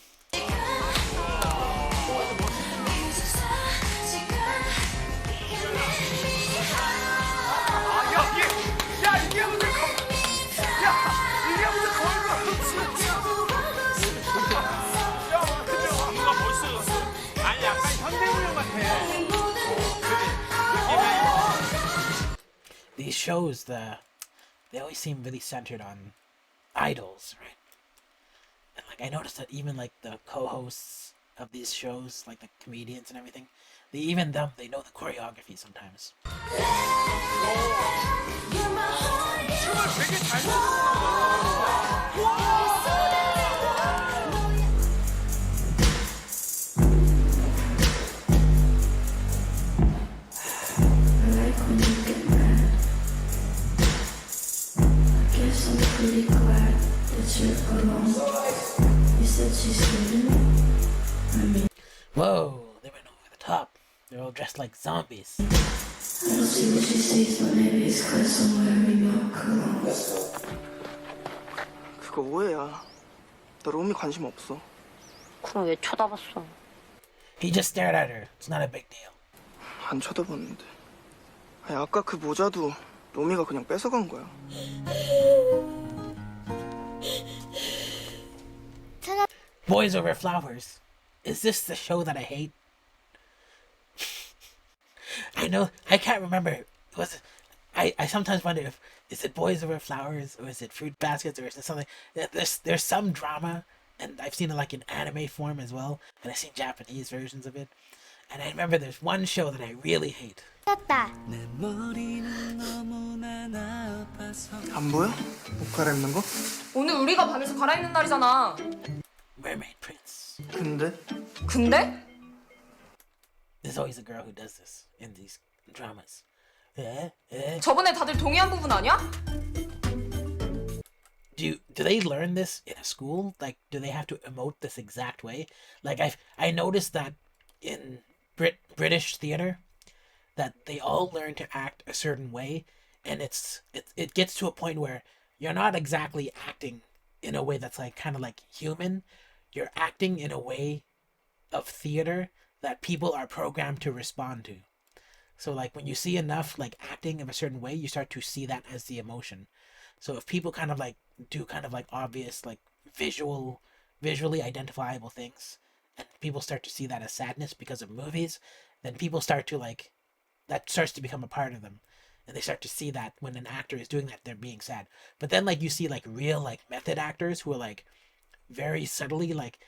A: These shows, they always seem really centered on idols, right? And like I noticed that even like the co-hosts of these shows, like the comedians and everything, they know the choreography sometimes.
I: Pretty glad that you're alone. You said she's leaving. I mean,
A: Whoa, they went over the top. They're all dressed like zombies.
I: I don't see what she sees, but maybe it's cause I'm wearing your cologne.
O: 그거 오해야. 나 로미 관심 없어.
J: 그럼 왜 쳐다봤어?
A: He just stared at her. It's not a big deal.
O: 안 쳐다봤는데. 아니, 아까 그 모자도 로미가 그냥 뺏어간 거야.
A: Boys Over Flowers. Is this the show that I hate? I know, I can't remember. I sometimes wonder if is it Boys Over Flowers or is it Fruit Baskets or is it something? There's some drama, and I've seen it like in anime form as well, and I've seen Japanese versions of it. And I remember there's one show that I really hate.
O: 안 보여? 옷 갈아입는 거?
P: 오늘 우리가 밤에서 갈아입는 날이잖아.
A: Mermaid Prince.
P: 근데?
A: There's always a girl who does this in these dramas.
P: 저번에 다들 동의한 부분 아니야?
A: Do they learn this in a school? Like, do they have to emote this exact way? Like, I noticed that in British theater, that they all learn to act a certain way, and it gets to a point where you're not exactly acting in a way that's like kind of like human. You're acting in a way of theater that people are programmed to respond to. So like when you see enough like acting of a certain way, you start to see that as the emotion. So if people kind of like do kind of like obvious like visually identifiable things, and people start to see that as sadness because of movies, then people start to like, that starts to become a part of them, and they start to see that when an actor is doing that, they're being sad. But then like you see like real like method actors who are like very subtly like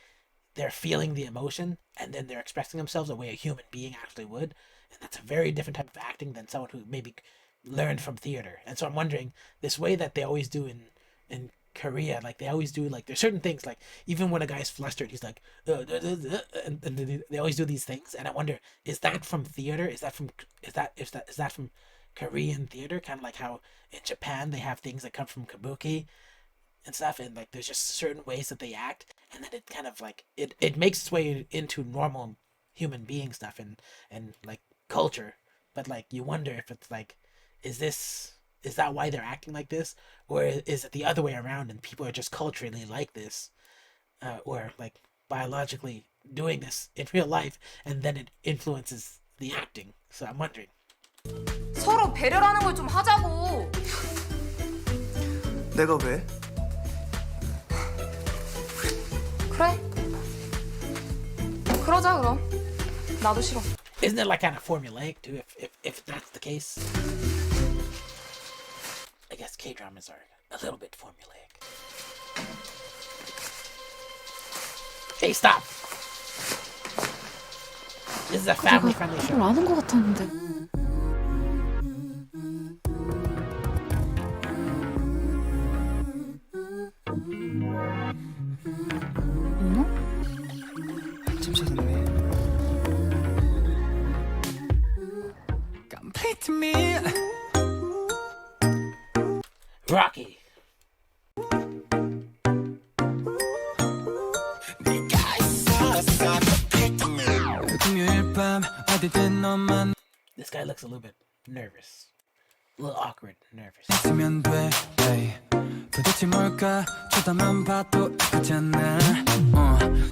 A: they're feeling the emotion and then they're expressing themselves the way a human being actually would, and that's a very different type of acting than someone who maybe learned from theater. And so I'm wondering, this way that they always do in Korea, like they always do, like there's certain things, like even when a guy's flustered, he's like and they always do these things, and I wonder, is that from theater? Is that from Korean theater? Kind of like how in Japan they have things that come from kabuki and stuff, and like there's just certain ways that they act, and then it kind of like it makes its way into normal human being stuff and like culture. But like you wonder if it's like, is that why they're acting like this, or is it the other way around and people are just culturally like this, or like biologically doing this in real life and then it influences the acting? So I'm wondering.
P: 서로 배려라는 걸 좀 하자고.
O: 내가 왜?
P: 그래. 그러자 그럼. 나도 싫어.
A: Isn't it like kind of formulaic too, if that's the case? I guess K-dramas are a little bit formulaic. Hey, stop! This is a family-friendly show.
J: 아는 것 같았는데.
M: 한참 찾았네.
I: Complete me.
A: Rocky. This guy looks a little bit nervous. A little awkward, nervous.
I: 도대체 뭘까 쳐다만 봐도 아프잖아.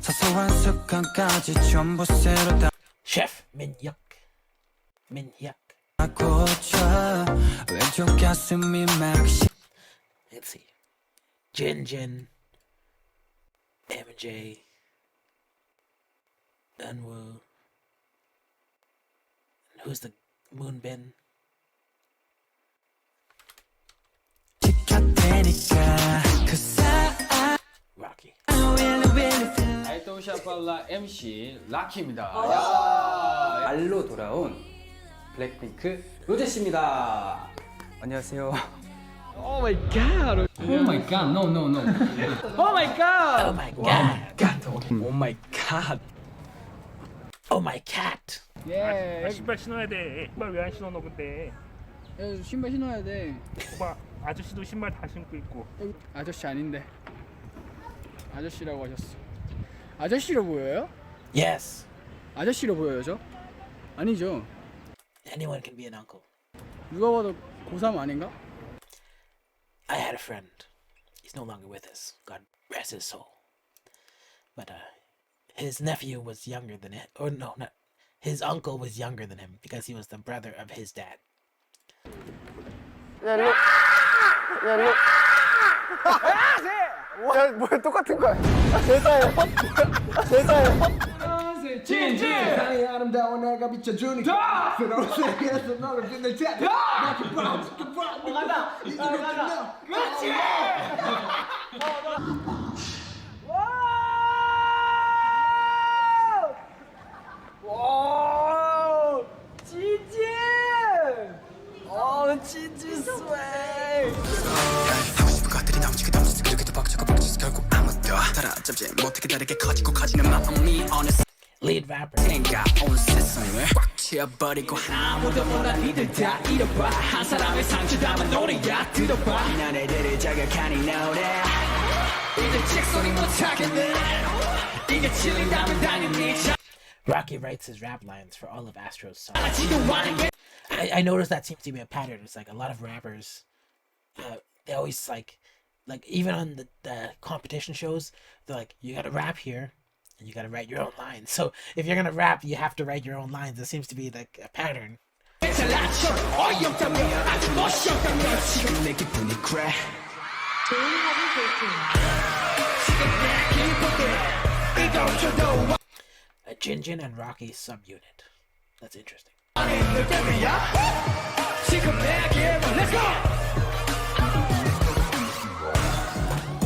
I: 사소한 습관까지 전부 새로 다
A: Chef Min-hyuk.
I: 고쳐 왼쪽 가슴이 막
A: Let's see. JinJin, MJ, Eun-woo. Who's the Moonbin? Rocky.
K: 아이돌 샤팔라 MC 라키입니다.
Q: 말로 돌아온 블랙핑크 로제 씨입니다. 안녕하세요.
F: Oh my god.
K: Oh my god, no.
F: Oh my god.
A: Oh my god.
Q: Oh my god.
A: Oh my cat.
F: 예.
R: 신발 신어야 돼. 신발 왜 안 신어 너 근데?
F: 신발 신어야 돼.
R: 오빠 아저씨도 신발 다 신고 있고.
F: 아저씨 아닌데. 아저씨라고 하셨어. 아저씨로 보여요?
A: Yes.
F: 아저씨로 보여요, 저? 아니죠.
A: Anyone can be an uncle.
F: 누가 봐도 고3 아닌가?
A: I had a friend. He's no longer with us. God rest his soul. But his nephew was younger than it. Or no, not. His uncle was younger than him because he was the brother of his dad.
C: 야, 뭐야, 똑같은 거야. 대사예요.
F: 진진!
C: 세상이 아름다운 내가 비춰주니까 새로운 세계에서 너를 빛낼 테니
F: 가자! 그렇지! 와! 진진! 진진 스웨이!
I: 하고 싶은 것들이 넘치고 넘치서 그렇게도 벅차고 벅차서 결국 아무도 따라잡지 못하게 다르게 커지고 커지는 마음이 어느새
A: Lead rapper.
I: 온 세상을 꽉 채워버리고 아무도 몰라 니들 다 잃어봐 한 사람의 상처 담은 노래야 들어봐 난 애들을 자극하니 노래 이제 직소리 못하겠네 이게 찔린다면 당연히
A: Rocky writes his rap lines for all of Astro's songs. I noticed that seems to be a pattern. It's like a lot of rappers, they always like even on the competition shows, they're like, you gotta rap here, and you gotta write your own lines. So if you're gonna rap, you have to write your own lines. It seems to be like a pattern.
I: 잘났죠 어이없다며 아주 멋있다며 지금 내 기분이 그래
A: A JinJin and Rocky subunit. That's interesting.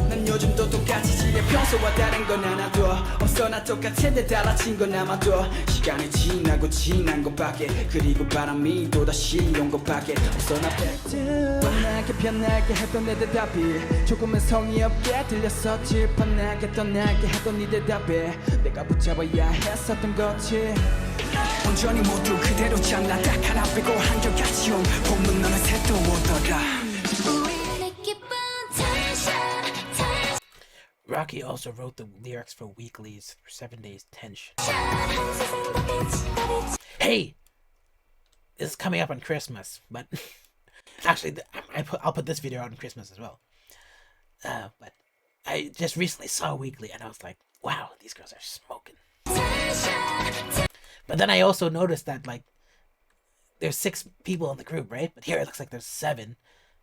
I: 난 요즘도 똑같이 지내 평소와 다른 건 하나도 없어 나 똑같은데 달라진 건 아마도 시간이 지나고 지난 것밖에 그리고 바람이 또다시 온 것밖에 없어 나 팩트 뻔하게 편하게 했던 내 대답이 조금은 성의 없게 들렸었지 뻔하게 떠나게 했던 네 대답에 내가 붙잡아야 했었던 거지 온전히 모두 그대로 장난 딱 하나 빼고 한결같이 온 봄은 너는 새또 오더라
A: Rocky also wrote the lyrics for Weekly's 7 Days Tension. Hey! This is coming up on Christmas, but actually, I'll put this video out on Christmas as well. But I just recently saw Weekly and I was like, wow, these girls are smoking. But then I also noticed that, like, there's 6 people in the group, right? But here it looks like there's 7.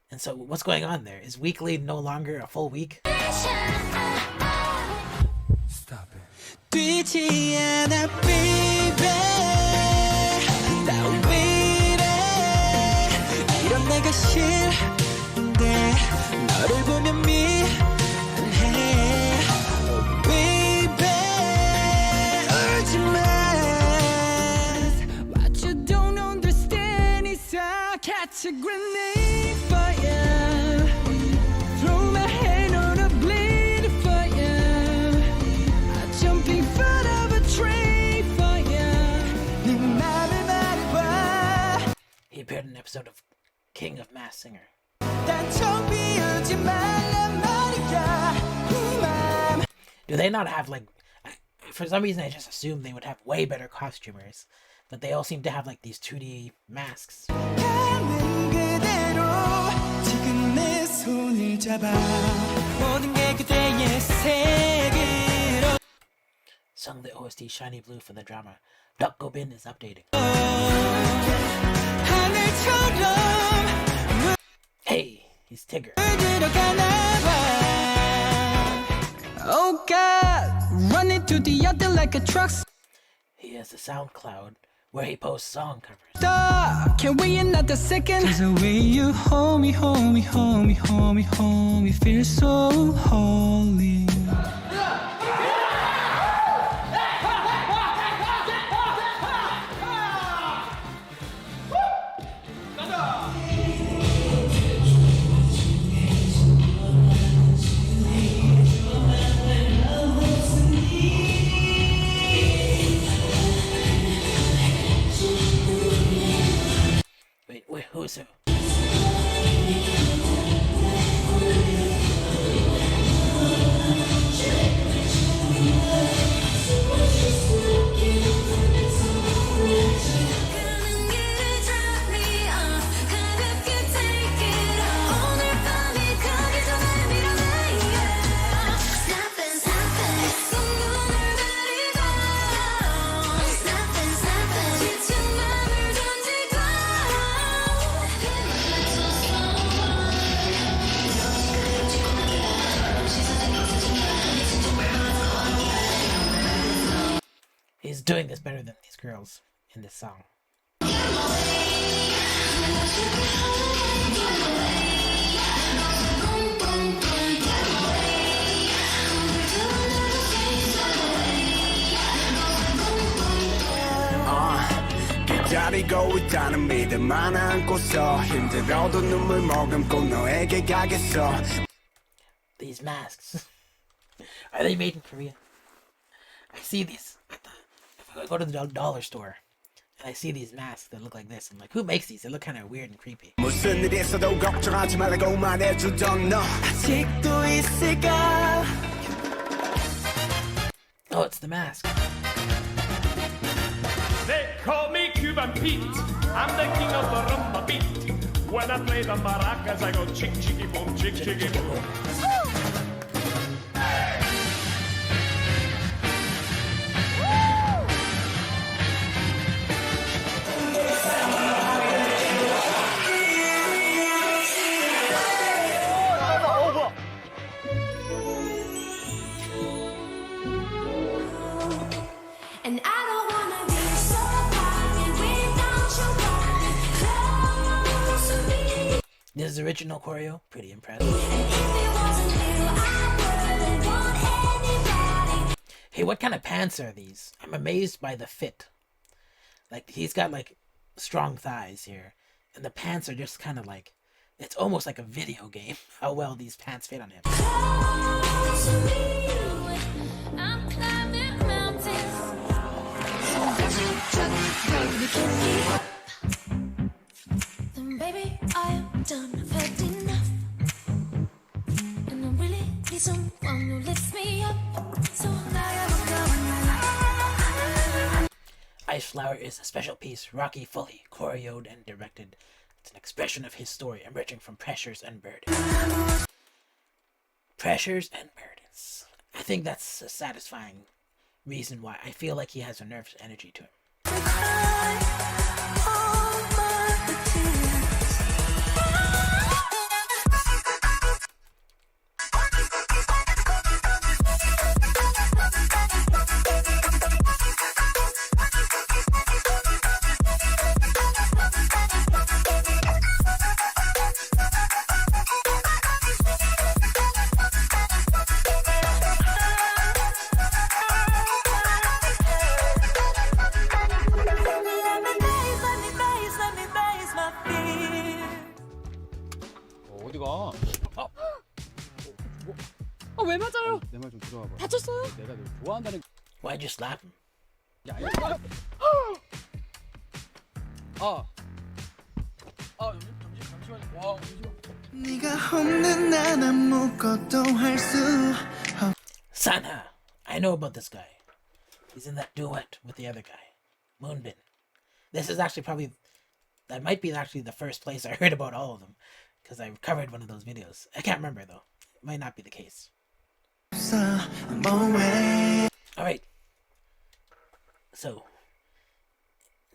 A: And so what's going on there? Is Weekly no longer a full week?
I: Stop it. 뛰지 않아 baby 나 왜 이래 이런 내가 싫은데 너를 보면 미안해 oh baby 울지 마 What you don't understand is I catch a grenade for you Throw my hand on a blade for you I jump in front of a train for you 네 맘을 말해봐
A: He appeared in an episode of King of Masked Singer.
I: 단청 비우지 말란 말이야 이 맘
A: Do they not have, like... For some reason I just assumed they would have way better costumers. But they all seem to have, like, these 2D masks.
I: 가는 그대로 지금 내 손을 잡아 모든 게 그대의 색으로
A: Sung the OST Shiny Blue for the drama. Duck Go Bin is updating.
I: 하늘처럼
A: Hey, he's Tigger.
I: Oh God, running to the other like a truck.
A: He has a SoundCloud where he posts song covers.
I: Stop, can wait another second. Cause the way you hold me, hold me, hold me, hold me, hold me, feel so holy.
A: Wait, who's who? He's doing this better than these girls in this song.
G: 기다리고 있다는 믿음만 안고서 힘들어도 눈물 머금고 너에게 가겠어.
A: These masks. Are they made in Korea? I see these. If I go to the dollar store and I see these masks that look like this, I'm like, who makes these? They look kind of weird and creepy.
G: 무슨 일이 있어도 걱정하지 말라고 말해주던 너 아직도 있을까?
A: Oh, it's the mask.
R: They call me Cuban Pete. I'm the king of the rumba beat. When I play the maracas, I go chick chicky boom, chick chicky boom.
A: This is original choreo. Pretty impressive. Hey, what kind of pants are these? I'm amazed by the fit. Like, he's got, like, strong thighs here. And the pants are just kind of like... It's almost like a video game, how well these pants fit on him.
I: Baby, I'm done. I've had enough. And I really need someone who lifts me up. So
A: Ice Flower is a special piece, Rocky fully choreoed and directed. It's an expression of his story emerging from pressures and burdens. Pressures and burdens. I think that's a satisfying reason why I feel like he has a nervous energy to him.
K: 어디가?
J: 왜 맞아요?
K: 내 말 좀 들어와봐.
J: 다쳤어요?
K: 내가 널 좋아한다는.
A: Why'd you slap him?
K: 야, 이거. 잠시만요. 와,
M: 네가 없는 난 아무것도 할 수 없.
A: Sanha! I know about this guy. He's in that duet with the other guy, Moonbin. This is actually that might be actually the first place I heard about all of them, because I covered one of those videos. I can't remember though. It might not be the case. Alright. So,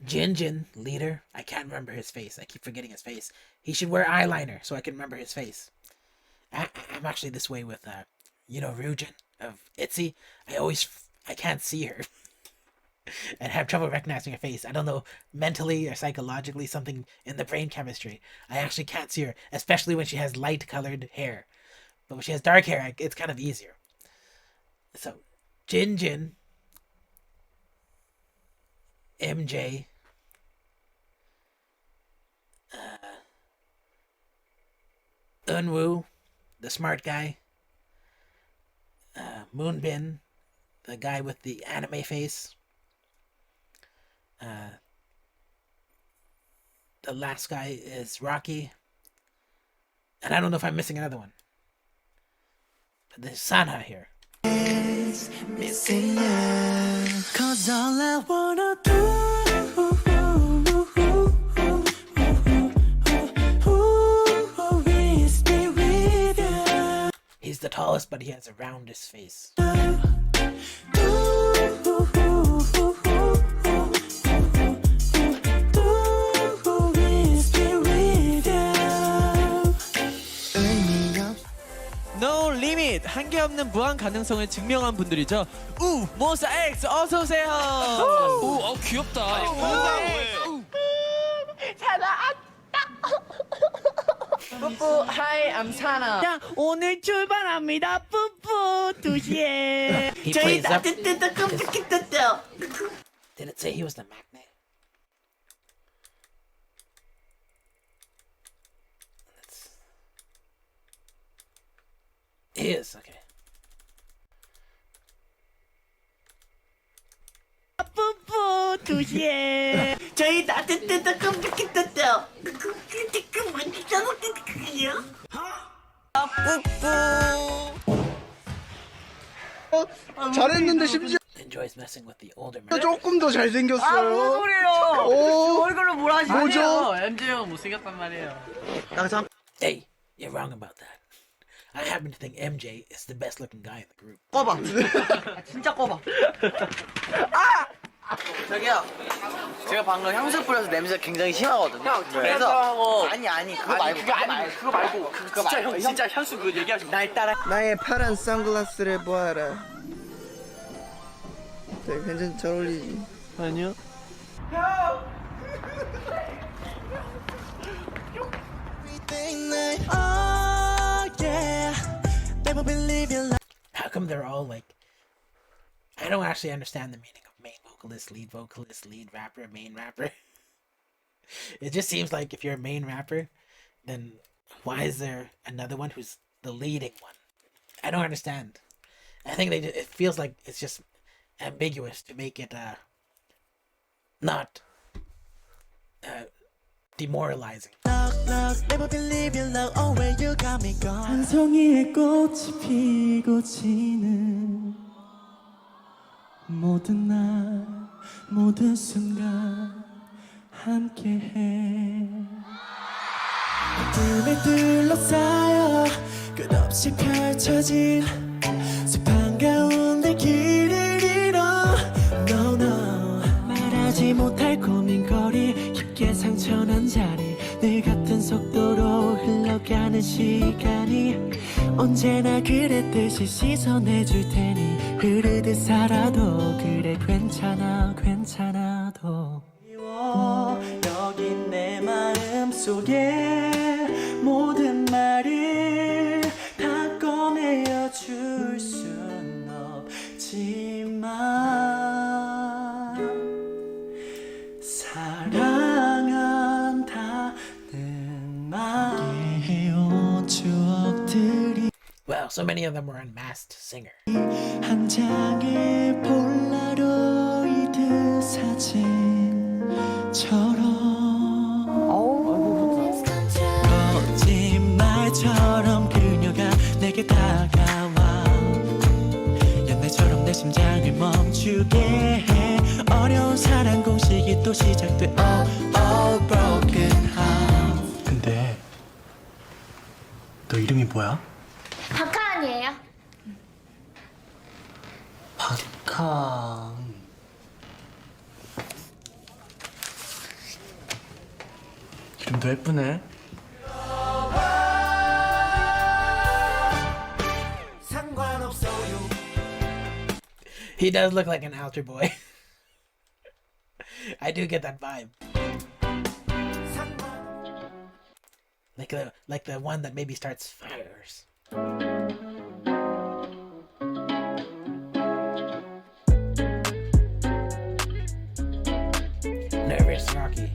A: JinJin, leader. I can't remember his face. I keep forgetting his face. He should wear eyeliner so I can remember his face. I'm actually this way with, Ryujin of ITZY. I can't see her. And have trouble recognizing her face. I don't know, mentally or psychologically, something in the brain chemistry. I actually can't see her, especially when she has light-colored hair. But when she has dark hair, it's kind of easier. So, JinJin, MJ, Eun-woo, the smart guy, Moonbin, the guy with the anime face, the last guy is Rocky, and I don't know if I'm missing another one. But there's Sanha here.
I: missing you. 'Cause all I wanna do is be with you.
A: He's the tallest, but he has a roundest face.
S: No limit, 한계 없는 무한 가능성을 증명한 분들이죠. 몬스터 X 어서 오세요.
N: 귀엽다.
S: 뿌뿌, hi, I'm Sana. 자, 오늘 출발합니다. 뿌뿌 2시에.
A: He
S: 저희
A: plays up.
S: 따뜻뜨뜻 끔찍했었죠.
A: Did it say he was the magnet? He is, okay.
S: 뿌뿌 2시에. 저희 따뜻뜨뜻 끔찍했었죠.
C: 잘했는데 심지어
A: Enjoys messing with the older men.
C: 조금 더 잘생겼어요.
S: 아, 뭔 소리예요?
C: 오,
S: 얼굴로 뭐라 하시는
C: 뭐죠?
S: 거예요? MJ 형 못생겼단 말이에요.
A: Hey, you're wrong about that. I happen to think MJ is the best looking guy in the group.
S: 꺼봐. 진짜 꺼봐. 아! 저기요. 제가 방금 향수 뿌려서 냄새가 굉장히 심하거든요. 형, 그래서 아니 그거 말고 그거 진짜 형 진짜 향수 그거 얘기하시면 날 따라.
O: 나의 파란 선글라스를 보아라. 되게 괜찮 잘 어울리지.
S: 아니요.
I: Everything
A: come they're all like? I don't actually understand the meaning of main vocalist, lead rapper, main rapper. It just seems like if you're a main rapper, then why is there another one who's the leading one? I don't understand. I think it feels like it's just ambiguous to make it not demoralizing.
I: 한 송이의 꽃이 피고 지는 모든 날 모든 순간 함께해 꿈에 둘러싸여 끝없이 펼쳐진 숲한 가운데 길을 잃어 No no 말하지 못할 고민거리 깊게 상처난 자리 늘 같은 속도로 흘러가는 시간이 언제나 그랬듯이 시선해줄 테니 흐르듯 살아도 그래 괜찮아 괜찮아도 여기 내 마음속에 모든 말을 다 꺼내어 줄 순 없지만 사랑한다는 말에 해온 추억들이
A: Well, so many of them were unmasked singer.
I: 한 장의 폴라로이드 사진처럼 거짓말처럼 그녀가 내게 다가와 연애처럼 내 심장을 멈추게 해 어려운 사랑 공식이 또 시작돼 Oh broken heart
F: 근데 너 이름이 뭐야?
T: 박하은이에요.
F: 박하. 이름도 예쁘네.
A: He does look like an altar boy. I do get that vibe. Like the one that maybe starts fires. Nervous Rocky.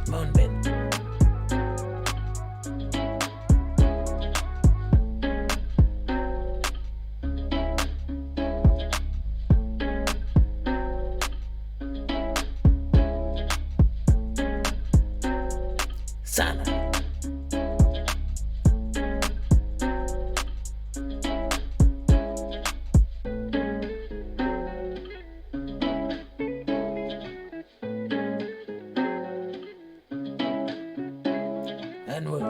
A: Moonbin. Sana. Eun-woo.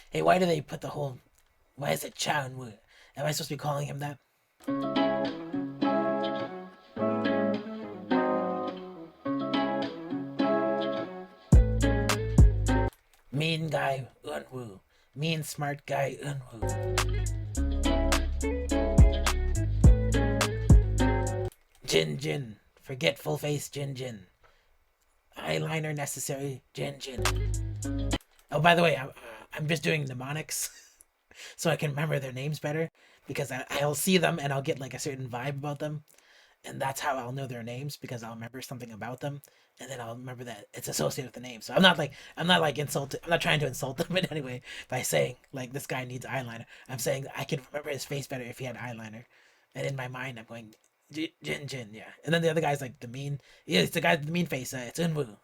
A: Hey, why do they put the whole... Why is it Cha Eun-woo? Am I supposed to be calling him that? Mean guy Eun-woo. Mean smart guy Eun-woo. JinJin. Forgetful face JinJin. Eyeliner necessary JinJin. Oh, by the way, I'm just doing mnemonics so I can remember their names better, because I'll see them and I'll get like a certain vibe about them, and that's how I'll know their names, because I'll remember something about them, and then I'll remember that it's associated with the name. So I'm not trying to insult them in any way by saying like this guy needs eyeliner. I'm saying I can remember his face better if he had eyeliner, and in my mind I'm going JinJin, yeah. And then the other guy's like it's the guy with the mean face. It's Eun-woo.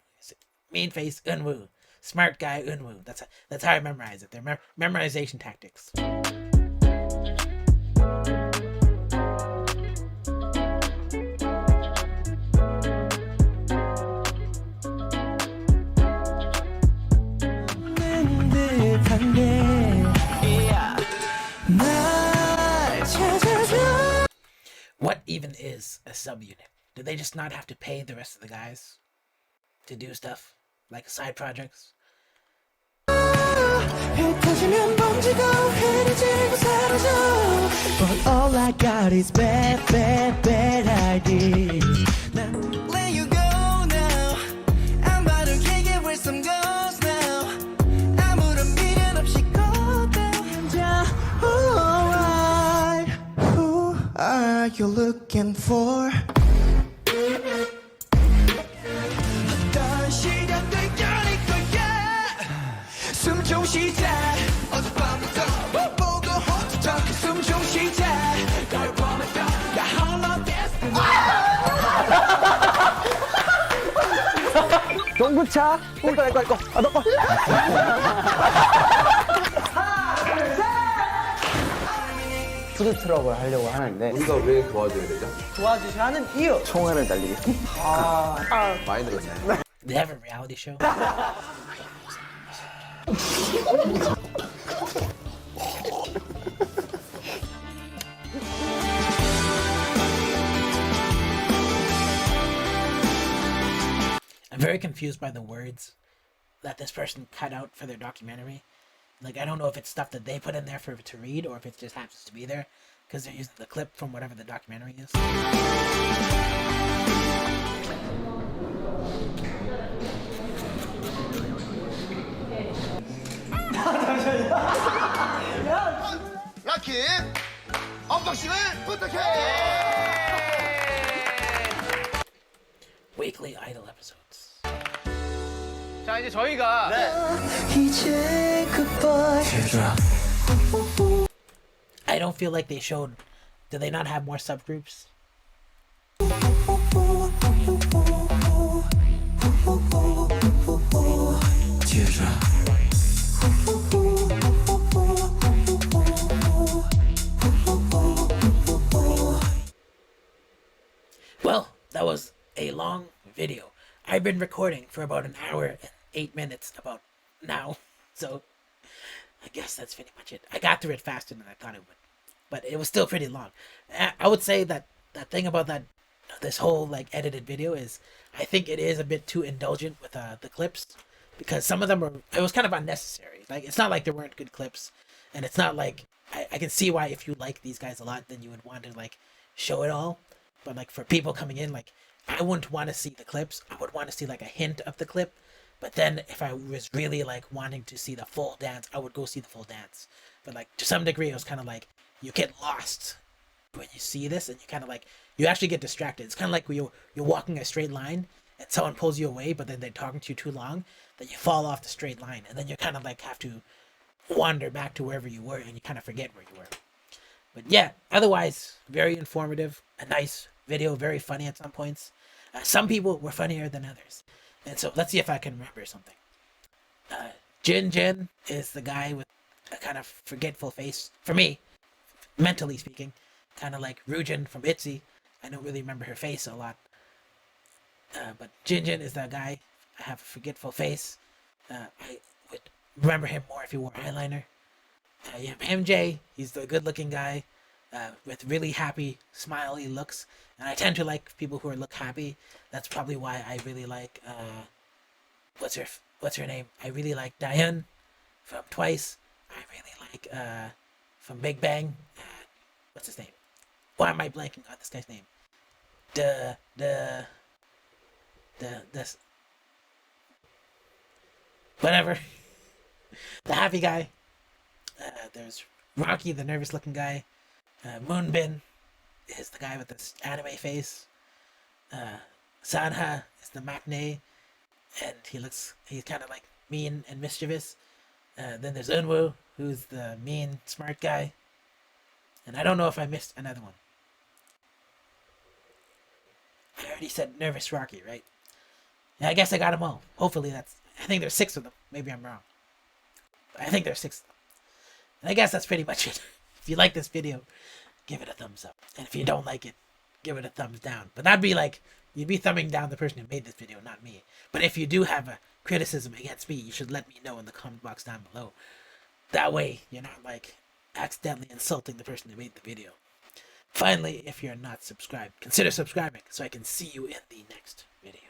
A: Mean face Eun-woo. Smart guy Eun-woo. That's how I memorize it. They're memorization tactics. What even is a subunit? Do they just not have to pay the rest of the guys to do stuff like side projects?
I: 흩어지면 번지고 흐려지고 사라져 But all I got is bad, bad, bad ideas Now let you go now I'm 바르게 get with some girls now 아무런 미련 없이 go down 자, alright Who are you looking for? 어떤 시련들 겨릴 거야 숨좀 쉬자 어젯밤부터 보고 혼자 숨좀 쉬자 널 보면서 나 홀로
F: 동구차 이거 너 거. 푸드트럭을 하려고 하는데
D: 우리가 왜 도와줘야 되죠?
F: 도와주셔야 하는 이유 총알을 날리겠습니다.
D: 많이 들었네.
A: They have a reality show. I'm very confused by the words that this person cut out for their documentary. Like, I don't know if it's stuff that they put in there for to read or if it just happens to be there because they're using the clip from whatever the documentary is.
I: 라키 언박싱을 부탁해
A: Weekly Idol episodes.
S: 자, 이제 저희가
I: 이제 goodbye
A: I don't feel like they showed. Do they not have more subgroups? Well, that was a long video. I've been recording for about an hour and 8 minutes about now, so I guess that's pretty much it. I got through it faster than I thought it would, but it was still pretty long. I would say that thing about this whole like edited video is I think it is a bit too indulgent with the clips because some of them it was kind of unnecessary. Like, it's not like there weren't good clips, and it's not like I can see why if you like these guys a lot then you would want to like show it all. But like for people coming in, like I wouldn't want to see the clips. I would want to see like a hint of the clip. But then if I was really like wanting to see the full dance, I would go see the full dance. But like to some degree, it was kind of like you get lost when you see this, and you kind of like you actually get distracted. It's kind of like when you're walking a straight line and someone pulls you away, but then they're talking to you too long that you fall off the straight line, and then you kind of like have to wander back to wherever you were, and you kind of forget where you were. But yeah, otherwise very informative, a nice video, very funny at some points. Some people were funnier than others. And so let's see if I can remember something. JinJin is the guy with a kind of forgetful face. For me, mentally speaking, kind of like Ryujin from ITZY. I don't really remember her face a lot. But JinJin is that guy. I have a forgetful face. I would remember him more if he wore eyeliner. You have MJ. He's the good-looking guy with really happy, smiley looks. And I tend to like people who look happy. That's probably why I really like what's her name? I really like Daeun from Twice. I really like from Big Bang. What's his name? Why am I blanking on this guy's name? This whatever. The happy guy. There's Rocky, the nervous-looking guy. Moonbin is the guy with this anime face. Sanha is the matinee, and he's kind of like mean and mischievous. Then there's Eun-woo, who's the mean, smart guy. And I don't know if I missed another one. I already said Nervous Rocky, right? Yeah, I guess I got them all. Hopefully I think there's 6 of them. Maybe I'm wrong. But I think there's 6 of them. And I guess that's pretty much it. If you like this video, give it a thumbs up. And if you don't like it, give it a thumbs down. But that'd be like, you'd be thumbing down the person who made this video, not me. But if you do have a criticism against me, you should let me know in the comment box down below. That way, you're not like accidentally insulting the person who made the video. Finally, if you're not subscribed, consider subscribing so I can see you in the next video.